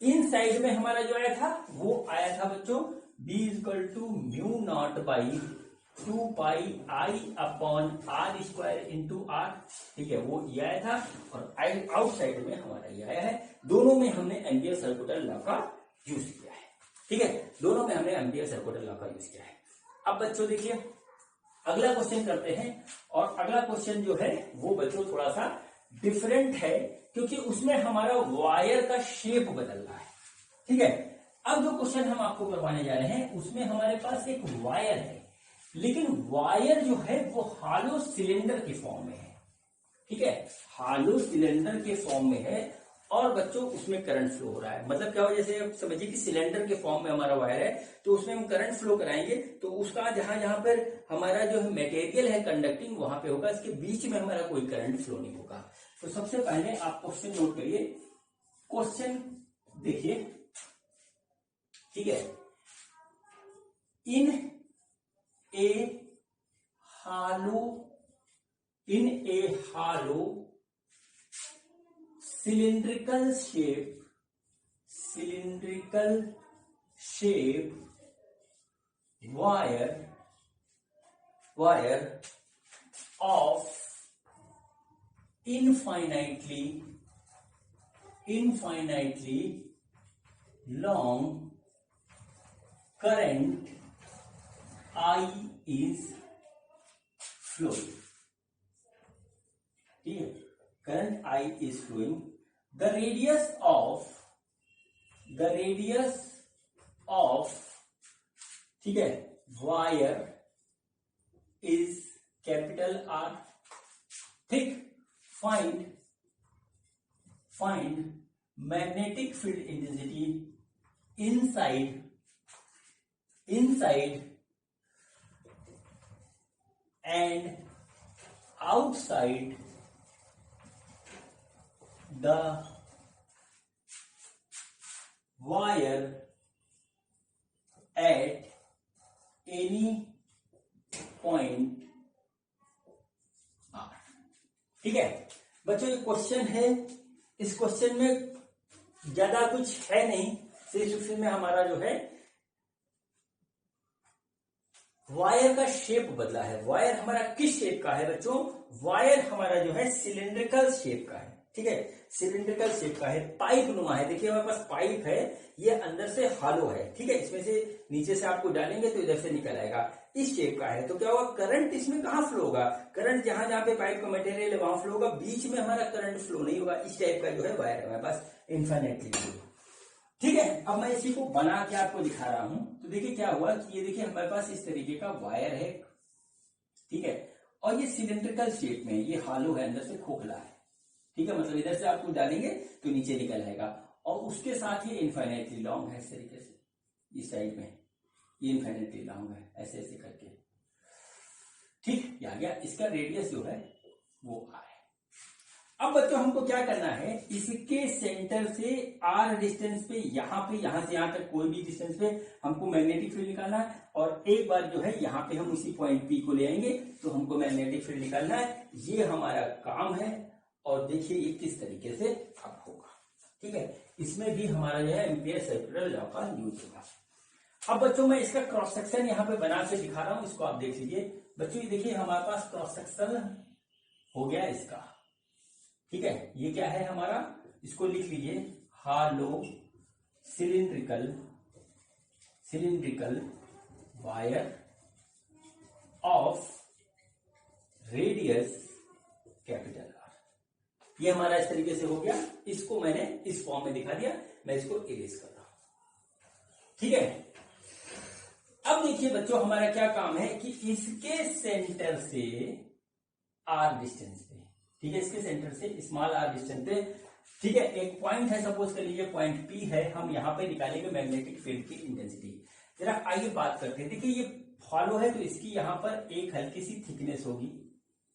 इन साइड में हमारा जो आया था वो आया था बच्चों b equal to mu naught by 2 pi I upon are square into R, ठीक है, वो ये आया था। और आउटसाइड में हमारा ये आया है। दोनों में हमने एम्पियर सर्कुलर लॉ का यूज किया है, ठीक है, दोनों में हमने एम्पियर सर्कुलर लॉ का यूज किया है। अब बच्चों देखिए अगला क्वेश्चन करते हैं, और अगला क्वेश्चन जो है वो बच्चों थोड़ा सा डिफरेंट है, क्योंकि उसमें हमारा वायर का शेप बदल रहा है, ठीक है। अब जो क्वेश्चन हम आपको करवाने जा रहे हैं उसमें हमारे पास एक वायर है, लेकिन वायर जो है वो हॉलो सिलेंडर के फॉर्म में है, ठीक है, हॉलो सिलेंडर के फॉर्म में है, और बच्चों उसमें करंट फ्लो हो रहा है। मतलब क्या हो, जैसे आप समझिए कि सिलेंडर के फॉर्म में हमारा वायर है, तो उसमें हम करंट फ्लो कराएंगे तो उसका जहां जहां पर हमारा जो मटेरियल है कंडक्टिंग वहां पे होगा, इसके बीच में हमारा कोई करंट फ्लो नहीं होगा। तो सबसे पहले आप क्वेश्चन नोट करिए, क्वेश्चन देखिए, ठीक है, इन ए hollow cylindrical shape wire of infinitely long current I is flowing, ठीक है, current I is flowing, the radius of ठीक है wire is capital R, ठीक। find magnetic field intensity inside and outside the wire at any point R, ठीक है बच्चों। ये question है, इस क्वेश्चन में ज्यादा कुछ है नहीं, सिर्फ में हमारा जो है वायर का शेप बदला है। वायर हमारा किस शेप का है बच्चों, वायर हमारा जो है सिलिंड्रिकल शेप का है, ठीक है, सिलिंड्रिकल शेप का है, पाइप नुमा है। देखिए हमारे पास पाइप है, ये अंदर से हॉलो है, ठीक है, इसमें से नीचे से आपको डालेंगे तो इधर से निकल आएगा, इस शेप का है। तो क्या होगा, करंट इसमें कहां फ्लो होगा, करंट जहां जहां पे पाइप का मटेरियल है वहां फ्लो होगा, बीच में हमारा करंट फ्लो नहीं होगा। इस टाइप का जो है वायर है हमारे पास इन्फिनिटली, ठीक है। अब मैं इसी को बना के आपको दिखा रहा हूं। तो देखिए क्या हुआ कि ये देखिए हमारे पास इस तरीके का वायर है, ठीक है, और ये सिलिंड्रिकल शेप में, ये हॉलो है, अंदर से खोखला है, ठीक है, मतलब इधर से आप कुछ डालेंगे तो नीचे निकल आएगा, और उसके साथ ही इन्फिनिटली लॉन्ग है, इस तरीके से इस साइड में ये इन्फिनिटली लॉन्ग है, ऐसे ऐसे करके, ठीक, ये आ गया। इसका रेडियस जो है वो आ है। अब बच्चों हमको क्या करना है, इसके सेंटर से आर डिस्टेंस पे, यहां से यहां तक कोई भी डिस्टेंस पे हमको मैग्नेटिक फील्ड निकालना है, और एक बार जो है यहाँ पे हम उसी पॉइंट पी को ले आएंगे तो हमको मैग्नेटिक फील्ड निकालना है। ये हमारा काम है, और देखिए ये किस तरीके से अब होगा, ठीक है, इसमें भी हमारा जो है एम्पियर सर्कुलर लॉ का यूज होगा। अब बच्चों मैं इसका क्रॉस सेक्शन यहाँ पे बना के दिखा रहा हूं, इसको आप देख लीजिए बच्चों। ये देखिए हमारे पास क्रॉस सेक्शन हो गया इसका, ठीक है, ये क्या है हमारा, इसको लिख लीजिए, hollow cylindrical wire of radius capital R. ये हमारा इस तरीके से हो गया। इसको मैंने इस फॉर्म में दिखा दिया, मैं इसको इरेज कर रहा हूं। ठीक है, अब देखिए बच्चों हमारा क्या काम है कि इसके सेंटर से आर डिस्टेंस पे, ठीक है, इसके सेंटर से स्मॉल आर डिस्टेंस पे, ठीक है, एक पॉइंट है, सपोज कर लीजिए पॉइंट पी है, हम यहां पे निकालेंगे मैग्नेटिक फील्ड की इंटेंसिटी। जरा आइए बात करते हैं। देखिए ये फॉलो है तो इसकी यहां पर एक हल्की सी थिकनेस होगी।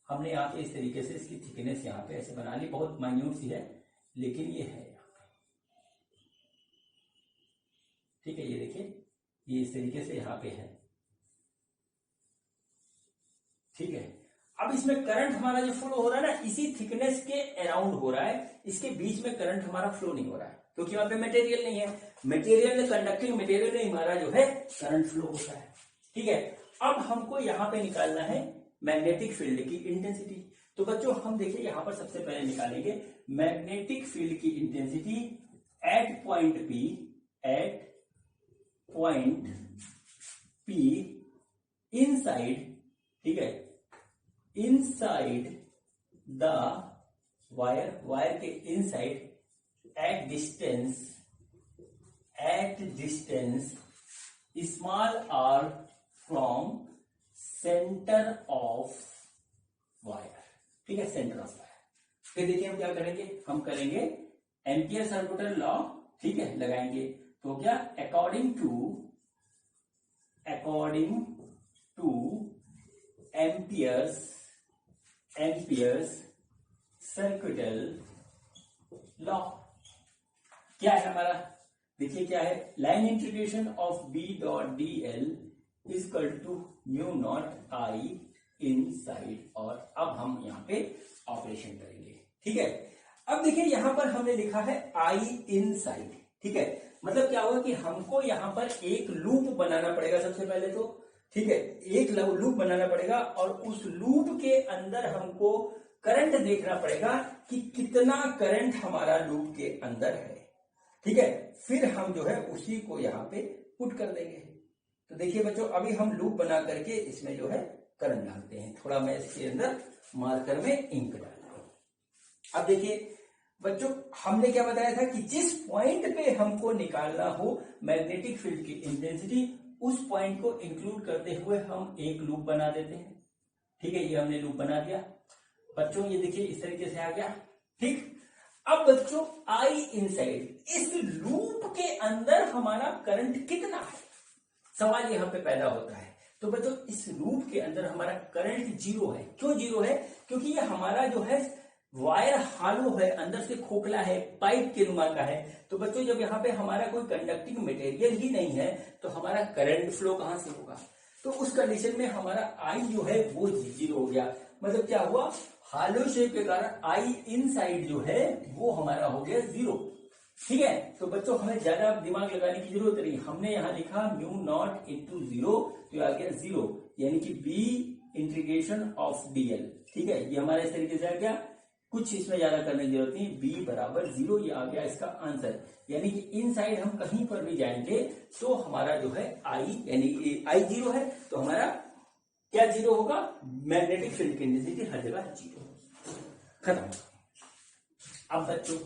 हमने यहाँ पे इस तरीके से इसकी थिकनेस यहाँ पे ऐसे बना ली, बहुत माइन्यूट सी है लेकिन ये है यहाँ पे। ठीक है, ये देखिए ये इस तरीके से यहाँ पे है। ठीक है, अब इसमें करंट हमारा जो फ्लो हो रहा है ना, इसी थिकनेस के अराउंड हो रहा है, इसके बीच में करंट हमारा फ्लो नहीं हो रहा है क्योंकि वहां पे मटेरियल नहीं है। मटेरियल में, कंडक्टिंग मटेरियल में हमारा जो है करंट फ्लो होता है। ठीक है, अब हमको यहाँ पे निकालना है मैग्नेटिक फील्ड की इंटेंसिटी। तो बच्चों हम देखिए यहां पर सबसे पहले निकालेंगे मैग्नेटिक फील्ड की intensity at point P, at point P inside, ठीक है, इनसाइड द वायर, वायर के inside at distance small r from center of wire. ठीक है, सेंटर ऑफ वायर। फिर देखिए हम क्या करेंगे, हम करेंगे एम्पियर सर्कुलर लॉ, ठीक है, लगाएंगे। तो क्या, according to Ampere's circular law, क्या है हमारा, देखिए क्या है, line integration of B dot D L equal to mu naught I inside. और अब हम यहाँ पे ऑपरेशन करेंगे। ठीक है, अब देखिए यहां पर हमने लिखा है आई इन साइड। ठीक है, मतलब क्या होगा कि हमको यहां पर एक लूप बनाना पड़ेगा सबसे पहले तो। ठीक है, एक लूप बनाना पड़ेगा और उस लूप के अंदर हमको करंट देखना पड़ेगा कि कितना करंट हमारा लूप के अंदर है। ठीक है, फिर हम जो है उसी को यहाँ पे पुट कर देंगे। तो देखिए बच्चों अभी हम लूप बना करके इसमें जो है करंट डालते हैं। थोड़ा मैं इसके अंदर मार्कर में इंक डालता हूं। अब देखिए बच्चों हमने क्या बताया था कि जिस पॉइंट पे हमको निकालना हो मैग्नेटिक फील्ड की इंटेंसिटी, उस पॉइंट को इंक्लूड करते हुए हम एक लूप बना देते हैं। ठीक है, ये हमने लूप बना दिया बच्चों, ये देखिए इस तरीके से आ गया। ठीक, अब बच्चों आई इनसाइड, इस लूप के अंदर हमारा करंट कितना है, सवाल यहां पे पैदा होता है। तो बच्चों इस लूप के अंदर हमारा करंट जीरो है। क्यों जीरो है, क्योंकि ये हमारा जो है वायर हालो है, अंदर से खोखला है, पाइप के नुमा का है। तो बच्चों जब यहाँ पे हमारा कोई कंडक्टिंग मटेरियल ही नहीं है तो हमारा करंट फ्लो कहां से होगा। तो उस कंडीशन में हमारा आई जो है वो जीरो हो गया। मतलब क्या हुआ, हालो शेप के कारण आई इनसाइड जो है वो हमारा हो गया जीरो। ठीक है, तो बच्चों हमें ज्यादा दिमाग लगाने की जरूरत नहीं, हमने यहां लिखा म्यू नॉट इंटू जीरो, तो आ गया जीरो, यानी कि बी इंटीग्रेशन ऑफ डीएल। ठीक है, ये हमारा इस तरीके से आ गया, कुछ इसमें ज्यादा करने की जरूरत नहीं, बी बराबर जीरो, ये आ गया इसका आंसर। यानी कि इनसाइड हम कहीं पर भी जाएंगे तो हमारा जो है आई, यानी आई जीरो है तो हमारा क्या जीरो होगा, मैग्नेटिक फील्ड की इंटेंसिटी हर जगह जीरो। खत्म। अब बच्चों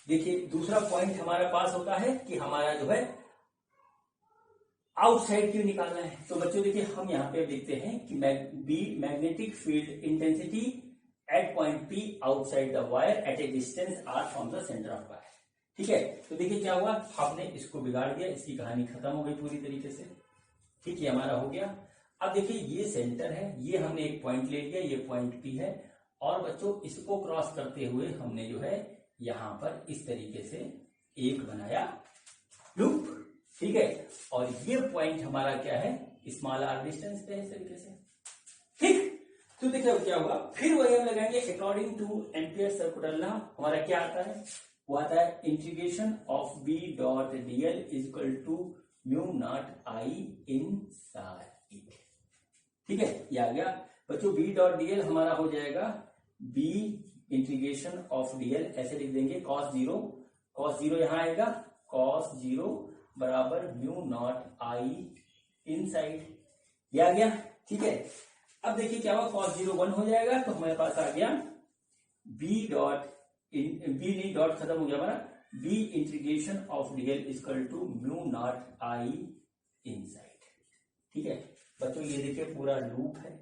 देखिए दूसरा पॉइंट हमारा पास होता है कि हमारा जो है आउटसाइड क्यों निकालना है। तो बच्चों देखिए हम यहाँ पे देखते हैं कि magnetic field intensity at point P outside the wire at a distance R from the center of wire. ठीक है, तो देखिए क्या हुआ, आपने इसको बिगाड़ दिया, इसकी कहानी खत्म हो गई पूरी तरीके से। ठीक है, हमारा हो गया। अब देखिए ये सेंटर है, ये हमने एक पॉइंट ले लिया, ये पॉइंट पी है, और बच्चों इसको क्रॉस करते हुए हमने जो है यहां पर इस तरीके से एक बनाया लूप। ठीक है, और ये पॉइंट हमारा क्या है, स्मॉल आर डिस्टेंस पे इस तरीके से। ठीक, तो देखिए क्या होगा, फिर वही हम लगाएंगे according to Ampere circular law. हमारा क्या आता है, वो आता है integration of B dot DL is equal to mu naught I inside. ठीक है, ये आ गया बच्चों, बी डॉट डीएल हमारा हो जाएगा बी इंटीग्रेशन ऑफ डीएल, ऐसे लिख देंगे कॉस जीरो यहां आएगा, कॉस जीरो बराबर mu naught I inside, ये आ गया। ठीक है, अब देखिए क्या हुआ, cos 0 1 हो जाएगा, तो हमारे पास आ गया बी नहीं, डॉट खत्म हो गया हमारा, B integration of dl equal to mu naught I inside. ठीक है बच्चों, ये देखिए पूरा लूप है,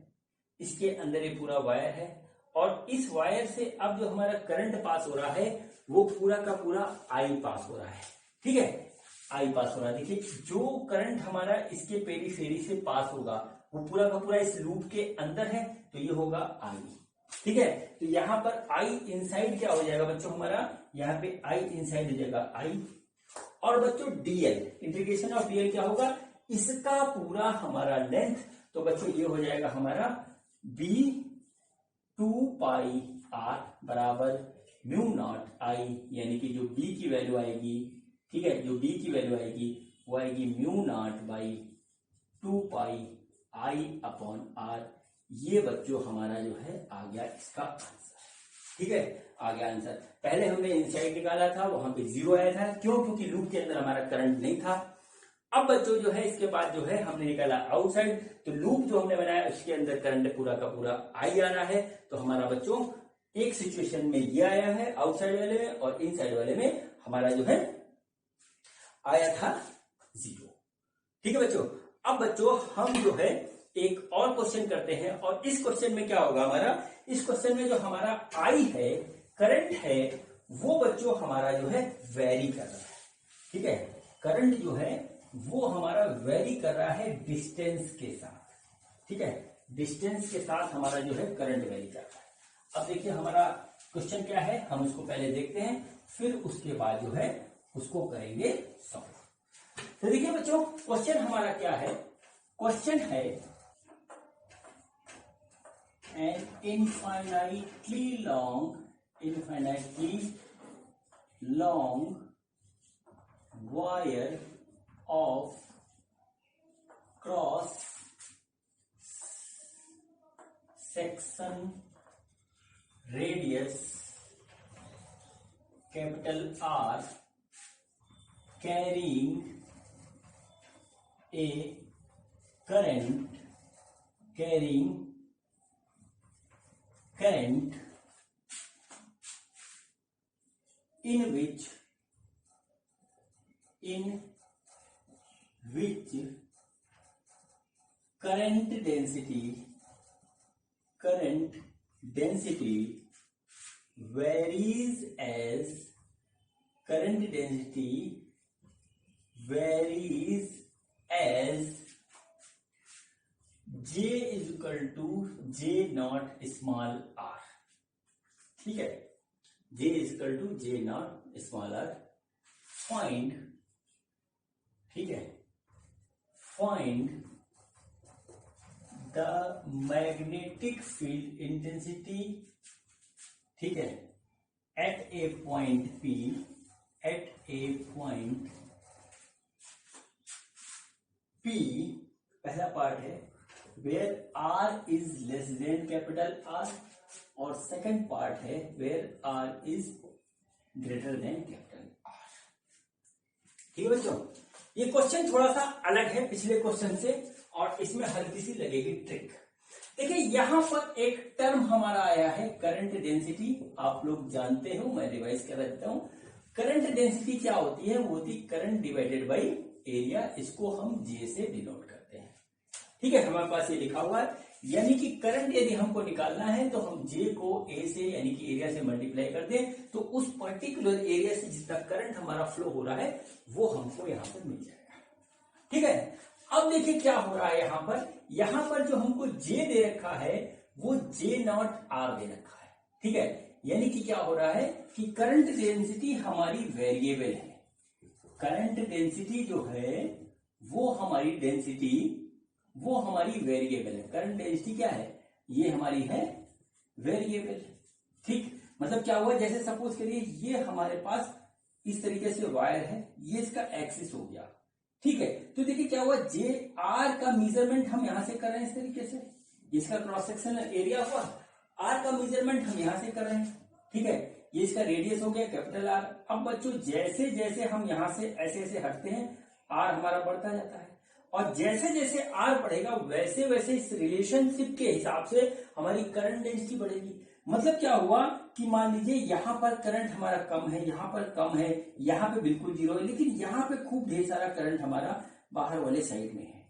इसके अंदर ये पूरा वायर है, और इस वायर से अब जो हमारा करंट पास हो रहा है वो पूरा का पूरा आई पास हो रहा है। ठीक है, आई पास हो रहा है। देखिए जो करंट हमारा इसके पेरीफेरी से पास होगा वो पूरा का पूरा इस लूप के अंदर है, तो ये होगा आई। ठीक है, तो यहां पर आई इनसाइड क्या हो जाएगा बच्चों हमारा, यहाँ पे आई इनसाइड हो जाएगा आई, और बच्चों डीएल इंटीग्रेशन ऑफ डीएल क्या होगा, इसका पूरा हमारा लेंथ, तो बच्चों ये हो जाएगा हमारा बी 2 पाई आर बराबर म्यू नॉट आई, यानी कि जो बी की वैल्यू आएगी, ठीक है, जो बी की वैल्यू आएगी वो आएगी mu naught by 2 pi I upon R. ये बच्चों हमारा जो है आ गया इसका आंसर। ठीक है, आ गया आंसर। पहले हमने इनसाइड निकाला था, वहां पे 0 आया था, क्यों, क्योंकि लूप के अंदर हमारा करंट नहीं था। अब बच्चों जो है इसके बाद जो है हमने निकाला आउटसाइड, तो लूप जो हमने बनाया उसके अंदर करंट पूरा का पूरा आई आ रहा है, तो हमारा बच्चों एक सिचुएशन में ये आया है आउटसाइड वाले में, और इनसाइड वाले में हमारा जो है आया था 0। ठीक है बच्चों, अब बच्चों हम जो है एक और क्वेश्चन करते हैं, और इस क्वेश्चन में क्या होगा हमारा, इस क्वेश्चन में जो हमारा आई है, करंट है, वो बच्चों हमारा जो है वेरी कर रहा है। ठीक है, करंट जो है वो हमारा वेरी कर रहा है डिस्टेंस के साथ। ठीक है, डिस्टेंस के साथ हमारा जो है करंट वेरी कर रहा है। अब देखिए हमारा क्वेश्चन क्या है, हम उसको पहले देखते हैं, फिर उसके बाद जो है उसको करेंगे सॉल्व। तो देखिए बच्चों क्वेश्चन हमारा क्या है, क्वेश्चन है an infinitely long wire of cross section radius capital R carrying a current in which current density varies as J is equal to J naught small r। ठीक है, J is equal to J naught small r। Find, ठीक है, find the magnetic field intensity, ठीक है, at a point P, पहला part है where R is less than capital R, और second part है where R is greater than capital R। ठीक है बच्चों, ये क्वेश्चन थोड़ा सा अलग है पिछले क्वेश्चन से, और इसमें हल्की सी लगेगी ट्रिक। देखिए यहां पर एक टर्म हमारा आया है करंट डेंसिटी, आप लोग जानते हो, मैं रिवाइज कर देता हूं। करंट डेंसिटी क्या होती है, वो होती करंट डिवाइडेड बाई एरिया, इसको हम J से डिनोट करते हैं। ठीक है, हमारे पास ये लिखा हुआ है, यानी कि करंट यदि हमको निकालना है तो हम J को A से यानी कि एरिया से मल्टीप्लाई कर दें, तो उस पर्टिकुलर एरिया से जितना करंट हमारा फ्लो हो रहा है वो हमको यहां पर मिल जाएगा। ठीक है, अब देखिए क्या हो रहा है, यहां पर जो हमको J दे रखा है वो J नॉट R दे रखा है। ठीक है, यानी कि क्या हो रहा है कि करंट डेंसिटी हमारी वेरिएबल है, करंट डेंसिटी जो है वो हमारी वेरिएबल है। करंट डेंसिटी क्या है, ये हमारी है वेरिएबल। ठीक, मतलब क्या हुआ, जैसे सपोज करिए ये हमारे पास इस तरीके से वायर है, ये इसका एक्सिस हो गया। ठीक है, तो देखिए क्या हुआ, J R का मेजरमेंट हम यहां से कर रहे हैं इस तरीके से, इसका क्रॉस सेक्शनल एरिया हुआ, R का मेजरमेंट हम यहां से कर रहे हैं। ठीक है, ये इसका रेडियस हो गया कैपिटल R। अब बच्चों जैसे जैसे हम यहां से ऐसे ऐसे हटते हैं, R हमारा बढ़ता जाता है, और जैसे जैसे आर बढ़ेगा वैसे वैसे इस रिलेशनशिप के हिसाब से हमारी करंट डेंसिटी बढ़ेगी। मतलब क्या हुआ कि मान लीजिए यहां पर करंट हमारा कम है, यहां पर कम है, यहां पे बिल्कुल जीरो है, लेकिन यहां पे खूब ढेर सारा करंट हमारा बाहर वाले साइड में है।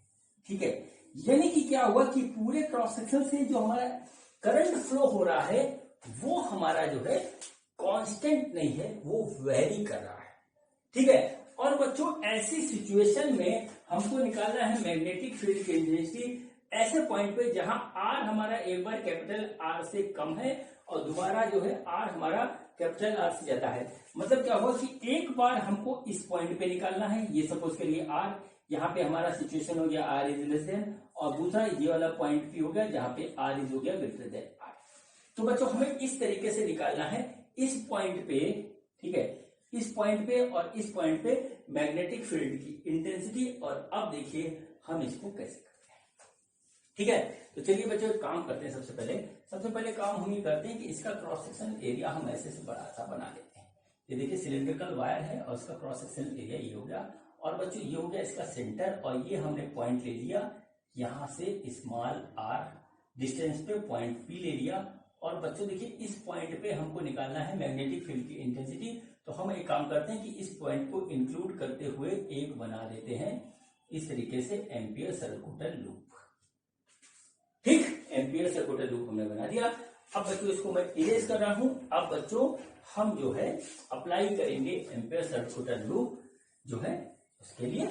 ठीक है, यानी कि क्या हुआ कि पूरे क्रॉस सेक्शन से जो हमारा करंट फ्लो हो रहा है वो हमारा जो है कांस्टेंट नहीं है, वो वेरी कर रहा है। ठीक है, और बच्चों ऐसी सिचुएशन में हमको निकालना है मैग्नेटिक फील्ड की इंटेंसिटी ऐसे पॉइंट पे जहां आर हमारा एक बार कैपिटल आर से कम है और दोबारा जो है आर हमारा कैपिटल आर से ज्यादा है। मतलब क्या हुआ कि एक बार हमको इस पॉइंट पे निकालना है, ये सपोज करिए आर, यहाँ पे हमारा सिचुएशन हो गया आर इज लेस देन, और दूसरा ये वाला पॉइंट भी हो गया जहां पे आर इज हो गया ग्रेटर देन आर। तो बच्चों हमें इस तरीके से निकालना है इस पॉइंट पे, ठीक है, इस पॉइंट पे और इस पॉइंट पे मैग्नेटिक फील्ड की इंटेंसिटी। और अब देखिए हम इसको कैसे करते हैं। ठीक है, तो चलिए बच्चों एक काम करते हैं। सबसे पहले काम हम ये करते हैं कि इसका क्रॉस सेक्शन एरिया हम ऐसे से बड़ा सा बना लेते हैं। ये देखिए सिलिंड्रिकल वायर है और उसका क्रॉस सेक्शन एरिया ये हो गया, और बच्चों ये हो गया इसका सेंटर, और ये हमने पॉइंट ले लिया यहां से स्मॉल आर डिस्टेंस पे पॉइंट पी ले लिया। और बच्चों देखिए इस पॉइंट पे हमको निकालना है मैग्नेटिक फील्ड की इंटेंसिटी। तो हम एक काम करते हैं कि इस पॉइंट को इंक्लूड करते हुए एक बना देते हैं इस तरीके से एम्पियर सर्कुलर लूप। ठीक, एम्पियर सर्कुलर लूप हमने बना दिया। अब बच्चों इसको मैं इरेज कर रहा हूं। अब बच्चों हम जो है अप्लाई करेंगे एम्पियर सर्कुलर लूप जो है उसके लिए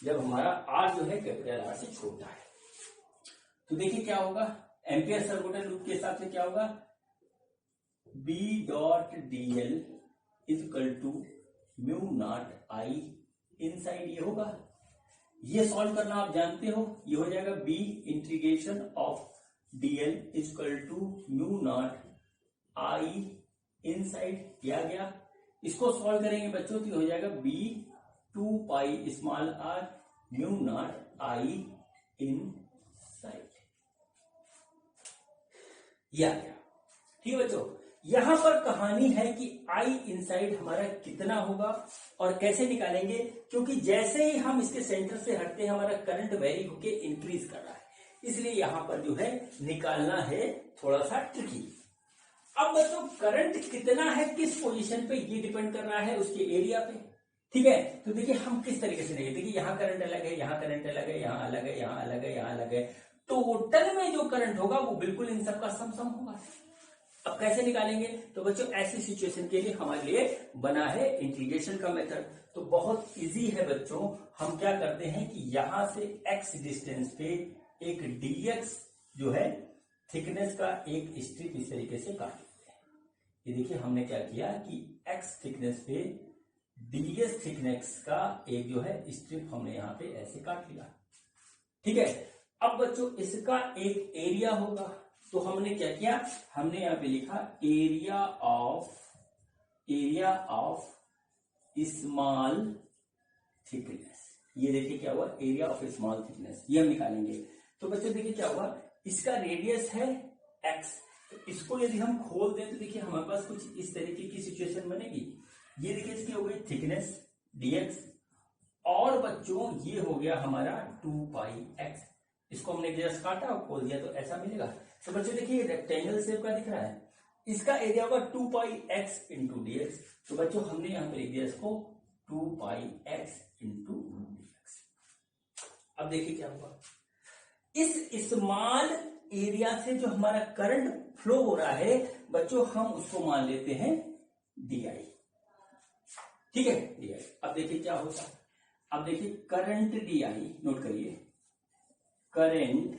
जब हमारा आर जो है कैपिटल आर से छोटा है। तो देखिए क्या होगा, एम्पियर सर्कुलर लूप के हिसाब से क्या होगा, B dot dl equal to mu naught I inside ये होगा। ये सॉल्व करना आप जानते हो, ये हो जाएगा B integration of dl equal to mu naught I inside, किया गया। इसको सॉल्व करेंगे बच्चों तो हो जाएगा B 2 pi small r mu naught I inside, ये आ गया। ठीक है बच्चों, यहां पर कहानी है कि आई इनसाइड हमारा कितना होगा और कैसे निकालेंगे, क्योंकि जैसे ही हम इसके सेंटर से हटते हैं हमारा करंट वेरी होके इंक्रीज कर रहा है, इसलिए यहां पर जो है निकालना है थोड़ा सा ट्रिकी। अब बच्चों करंट कितना है किस पोजीशन पे ये डिपेंड कर रहा है उसके एरिया पे। ठीक है, तो देखिए हम किस तरीके से लेंगे। देखिए यहाँ करंट अलग है, यहाँ करंट अलग है, यहाँ अलग है, यहाँ अलग है, यहाँ अलग है, टोटल में जो करंट होगा वो बिल्कुल इन सबका सम होगा। अब कैसे निकालेंगे, तो बच्चों ऐसी सिचुएशन के लिए हमारे लिए बना है इंटीग्रेशन का मेथड। तो बहुत इजी है बच्चों, हम क्या करते हैं कि यहां से x डिस्टेंस पे एक dx जो है थिकनेस का एक स्ट्रिप इस तरीके से काट लेते हैं। ये देखिए हमने क्या किया कि x थिकनेस पे ds थिकनेस का एक जो है स्ट्रिप हमने यहाँ पे ऐसे काट लिया। ठीक है, अब बच्चों इसका एक एरिया होगा, तो हमने क्या किया, हमने यहां पे लिखा एरिया ऑफ स्मॉल थिकनेस। ये देखिए क्या हुआ, एरिया ऑफ स्मॉल थिकनेस, ये हम निकालेंगे। तो बच्चों देखिए क्या हुआ, इसका रेडियस है x, तो इसको यदि हम खोल दें तो देखिए हमारे पास कुछ इस तरीके की सिचुएशन बनेगी। ये देखिए इसकी हो गई थिकनेस dx, और बच्चों ये हो गया हमारा 2 पाई x। इसको हमने जस्ट काटा और खोल दिया तो ऐसा मिलेगा। तो बच्चों देखिए रेक्टेंगल शेप का दिख रहा है, इसका एरिया होगा 2 पाई x इंटू dx। तो बच्चों हमने यहां पे लिख दिया इसको 2 पाई x इंटू dx। अब देखिए क्या हुआ, इस स्मॉल एरिया से जो हमारा करंट फ्लो हो रहा है बच्चों हम उसको मान लेते हैं di। ठीक है, di। अब देखिए क्या होता है, अब देखिए करंट di, नोट करिए current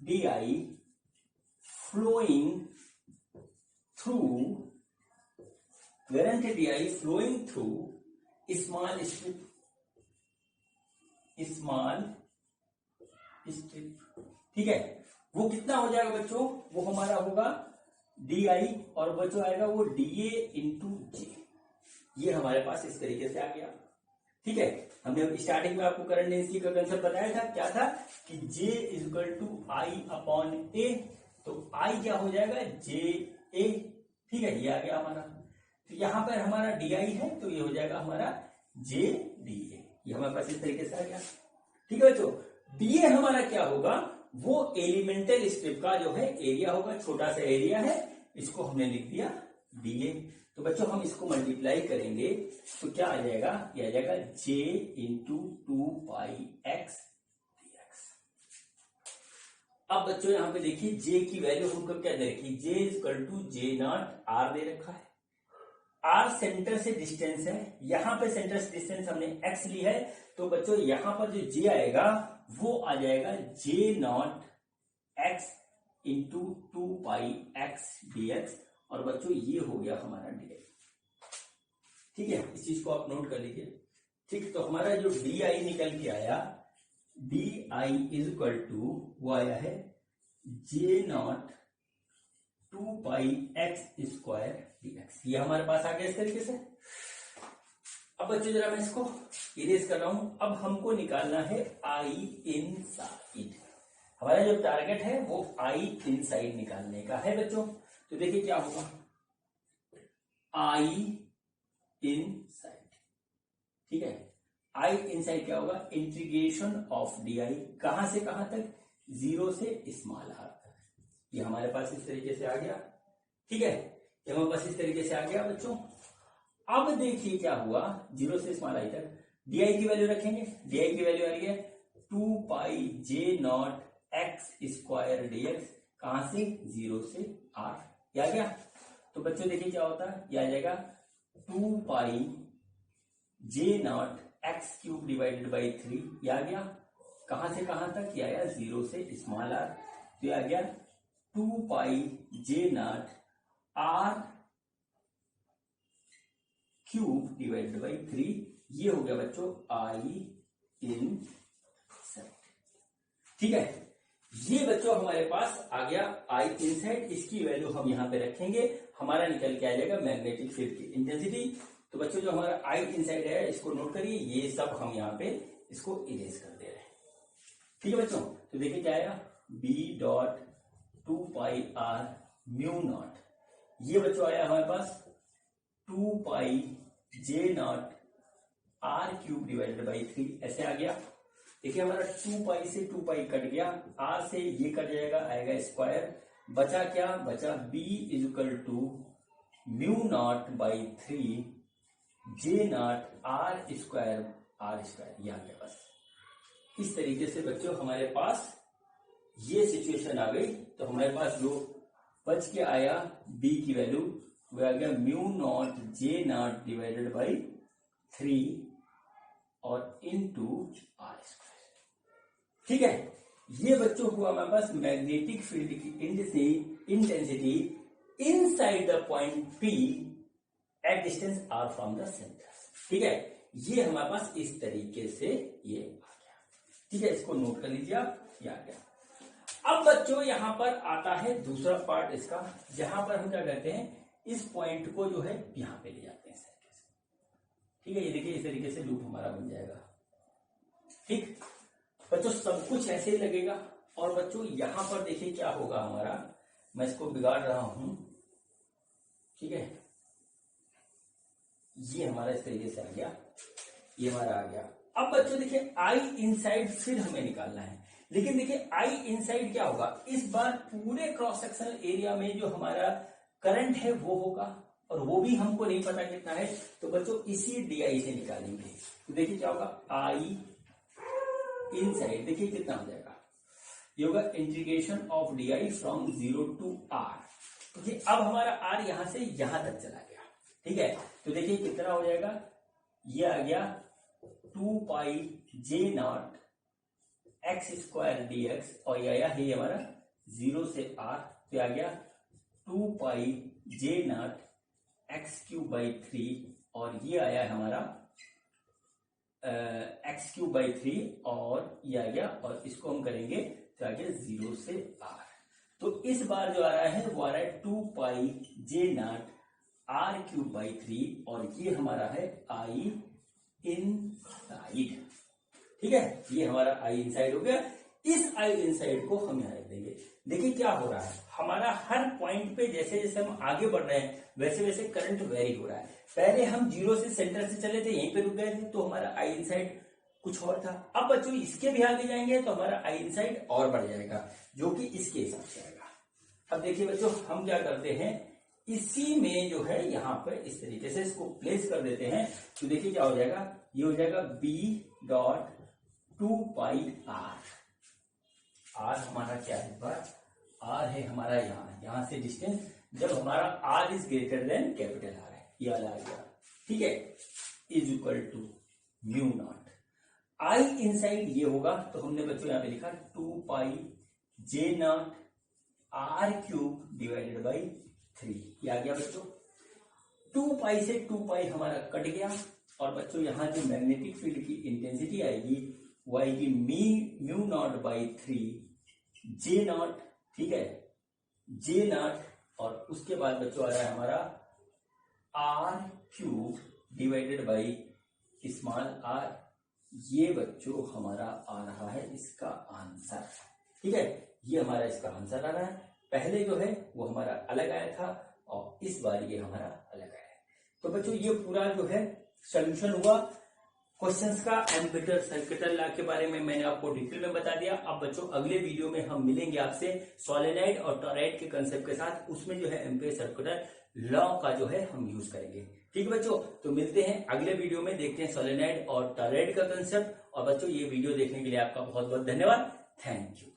di flowing through small strip। ठीक है, वो कितना हो जाएगा बच्चों, वो हमारा होगा di और बच्चों आएगा वो dA इंटू जे। ये हमारे पास इस तरीके से आ गया। ठीक है, हमने स्टार्टिंग में आपको करंट डेंसिटी का कंसेप्ट बताया था, क्या था कि J equal to I upon A. तो I क्या हो जाएगा जे ए। ठीक है, ये आ गया हमारा। तो यहां पर हमारा di है तो ये हो जाएगा हमारा जे डी ए। ये हमारे पास इस तरीके से आ गया। ठीक है बच्चों। डीए हमारा क्या होगा, वो एलिमेंटल स्ट्रिप का जो है एरिया होगा, छोटा सा एरिया है, इसको हमने लिख दिया डीए। तो बच्चों हम इसको मल्टीप्लाई करेंगे तो क्या आ जाएगा, ये आ जाएगा j इंटू 2πx dx। अब बच्चों यहां पे देखिए j की वैल्यू हमको क्या दे रखी, j equal to j naught r दे रखा है। r सेंटर से डिस्टेंस है, यहां पे सेंटर से डिस्टेंस हमने x ली है, तो बच्चों यहां पर जो j आएगा वो आ जाएगा j not x into 2πx dx। और बच्चों ये हो गया हमारा डी। ठीक है, इस चीज को आप नोट कर लीजिए। ठीक, तो हमारा जो डी आई निकल के आया, D I is equal to वो आया है जे नॉट 2πx स्क्वायर dx। ये हमारे पास आ गया इस तरीके से। अब बच्चों जरा मैं इसको इरेज कर रहा हूं। अब हमको निकालना है आई इनसाइड। हमारा जो टारगेट है वो आई इनसाइड निकालने का है बच्चों। तो देखिए क्या होगा, आई इनसाइड। ठीक है, आई इनसाइड क्या होगा, इंटीग्रेशन ऑफ डी आई, कहां से कहां तक, 0 से स्मॉल आर तक। ये हमारे पास इस तरीके से आ गया। ठीक है, ये हमारे पास इस तरीके से आ गया बच्चों। अब देखिए क्या हुआ, 0 से स्मॉल आई तक डी आई की वैल्यू रखेंगे। डी आई की वैल्यू आ रही है 2πj not x square dx, कहां से, 0 से r। आ गया। तो बच्चों देखिए क्या होता है, यह आ जाएगा 2πj not x cube divided by 3। यह आ गया कहां से कहां तक, यह आया 0 से स्मॉल r। तो यह आ गया 2πj not r cube divided by 3। ये हो गया बच्चों आई इन साइड। ठीक है, ये बच्चों हमारे पास आ गया आई इनसाइड। इसकी वैल्यू हम यहां पे रखेंगे, हमारा निकल के आ जाएगा मैग्नेटिक फील्ड की इंटेंसिटी। तो बच्चों जो हमारा आई इनसाइड है इसको नोट करिए, ये सब हम यहाँ पे इसको इरेज कर दे रहे हैं। ठीक है बच्चों, तो देखिए क्या आएगा, B dot 2πr mu naught. ये बच्चों आया हमारे पास 2πj not r cube divided by 3, ऐसे आ गया। देखिए हमारा 2π से 2π कट गया, r से ये कट जाएगा, आएगा स्क्वायर, बचा क्या, बचा b is equal to mu naught by 3 j naught r square ये आ गया। बस इस तरीके से बच्चों हमारे पास ये सिचुएशन आ गई। तो हमारे पास जो बच के आया b की वैल्यू वो आ गया mu naught j not divided by 3 और इनटू r स्क्वायर। ठीक है, ये बच्चों हुआ हमारे पास मैग्नेटिक फील्ड की intensity inside the point P at distance r from the centre. ठीक है, ये हमारे पास इस तरीके से ये आ गया। ठीक है, इसको नोट कर लीजिए आप, ये आ गया। अब बच्चों यहां पर आता है दूसरा पार्ट इसका, जहां पर हम क्या करते हैं, इस पॉइंट को जो है यहां पे ले जाते हैं इस तरीके से। ठीक है, ये देखिए इस तरीके से लूप हमारा बन जाएगा। ठीक बच्चों, सब कुछ ऐसे ही लगेगा। और बच्चों यहां पर देखिए क्या होगा हमारा, मैं इसको बिगाड़ रहा हूं। ठीक है, ये हमारा इस तरीके से आ गया, ये हमारा आ गया। अब बच्चों देखिए आई इनसाइड फिर हमें निकालना है, लेकिन देखिए आई इनसाइड क्या होगा, इस बार पूरे क्रॉस सेक्शनल एरिया में जो हमारा करंट है वो होगा, और वो भी हमको नहीं पता कितना है। तो बच्चों इसी डी आई से निकालेंगे। तो देखिए क्या होगा, आई इनसाइड देखिए कितना हो जाएगा, ये होगा integration of D I from 0 to r। देखिए अब हमारा r यहां से यहां तक चला गया। ठीक है, तो देखिए कितना हो जाएगा, ये आ गया 2πj not x square dx, और ये आया है हमारा 0 से r, तो आ गया 2πj not x cube by 3, और ये आया है हमारा x क्यूब बाई 3, और ये आ गया, और इसको हम करेंगे तो आ गया 0 से r। तो इस बार जो आ रहा है वो आ रहा है 2πj not r cube by 3, और ये हमारा है आई इनसाइड। ठीक है, ये हमारा आई इनसाइड हो गया। इस आई इनसाइड को हम यहां रख देंगे। देखिए क्या हो रहा है, हमारा हर पॉइंट पे जैसे जैसे हम आगे बढ़ रहे हैं वैसे वैसे करंट वेरी हो रहा है। पहले हम 0 से सेंटर से चले थे, यहीं पे रुक गए थे, तो हमारा आई इनसाइड कुछ और था। अब बच्चों इसके भी आगे जाएंगे तो हमारा आई इनसाइड और बढ़ जाएगा, जो कि इसके हिसाब से आएगा। अब देखिए बच्चों, हम क्या करते हैं, इसी में जो है यहाँ पर इस तरीके से इसको प्लेस कर देते हैं। तो देखिए क्या हो जाएगा, ये हो जाएगा b डॉट 2 पाई r। r हमारा क्या है, r है हमारा यहाँ से डिस्टेंस, जब हमारा r is greater than capital R है, ये वाला आ गया, ठीक है, is equal to mu naught I inside ये होगा। तो हमने बच्चों यहाँ पे लिखा 2 pi J naught r cube divided by 3, ये आ गया बच्चों। 2 पाई से 2 पाई हमारा कट गया, और बच्चों यहाँ जो मैग्नेटिक फील्ड की इंटेंसिटी आएगी वो आएगी mu naught by 3 J not, ठीक है, जे नॉट, और उसके बाद बच्चों आ रहा है हमारा r cube divided by small r। ये बच्चों हमारा आ रहा है इसका आंसर, ठीक है, ये हमारा इसका आंसर आ रहा है। पहले जो है वो हमारा अलग आया था और इस बार ये हमारा अलग आया है। तो बच्चों ये पूरा जो है सॉल्यूशन हुआ क्वेश्चंस का। एम्पीयर सर्किटल लॉ के बारे में मैंने आपको डिटेल में बता दिया। अब बच्चों अगले वीडियो में हम मिलेंगे आपसे सोलेनॉइड और टॉरॉइड के कंसेप्ट के साथ, उसमें जो है एम्पीयर सर्किटल लॉ का जो है हम यूज करेंगे। ठीक है बच्चों, तो मिलते हैं अगले वीडियो में, देखते हैं सोलेनॉइड और टॉरॉइड का कंसेप्ट। और बच्चों ये वीडियो देखने के लिए आपका बहुत बहुत धन्यवाद, थैंक यू।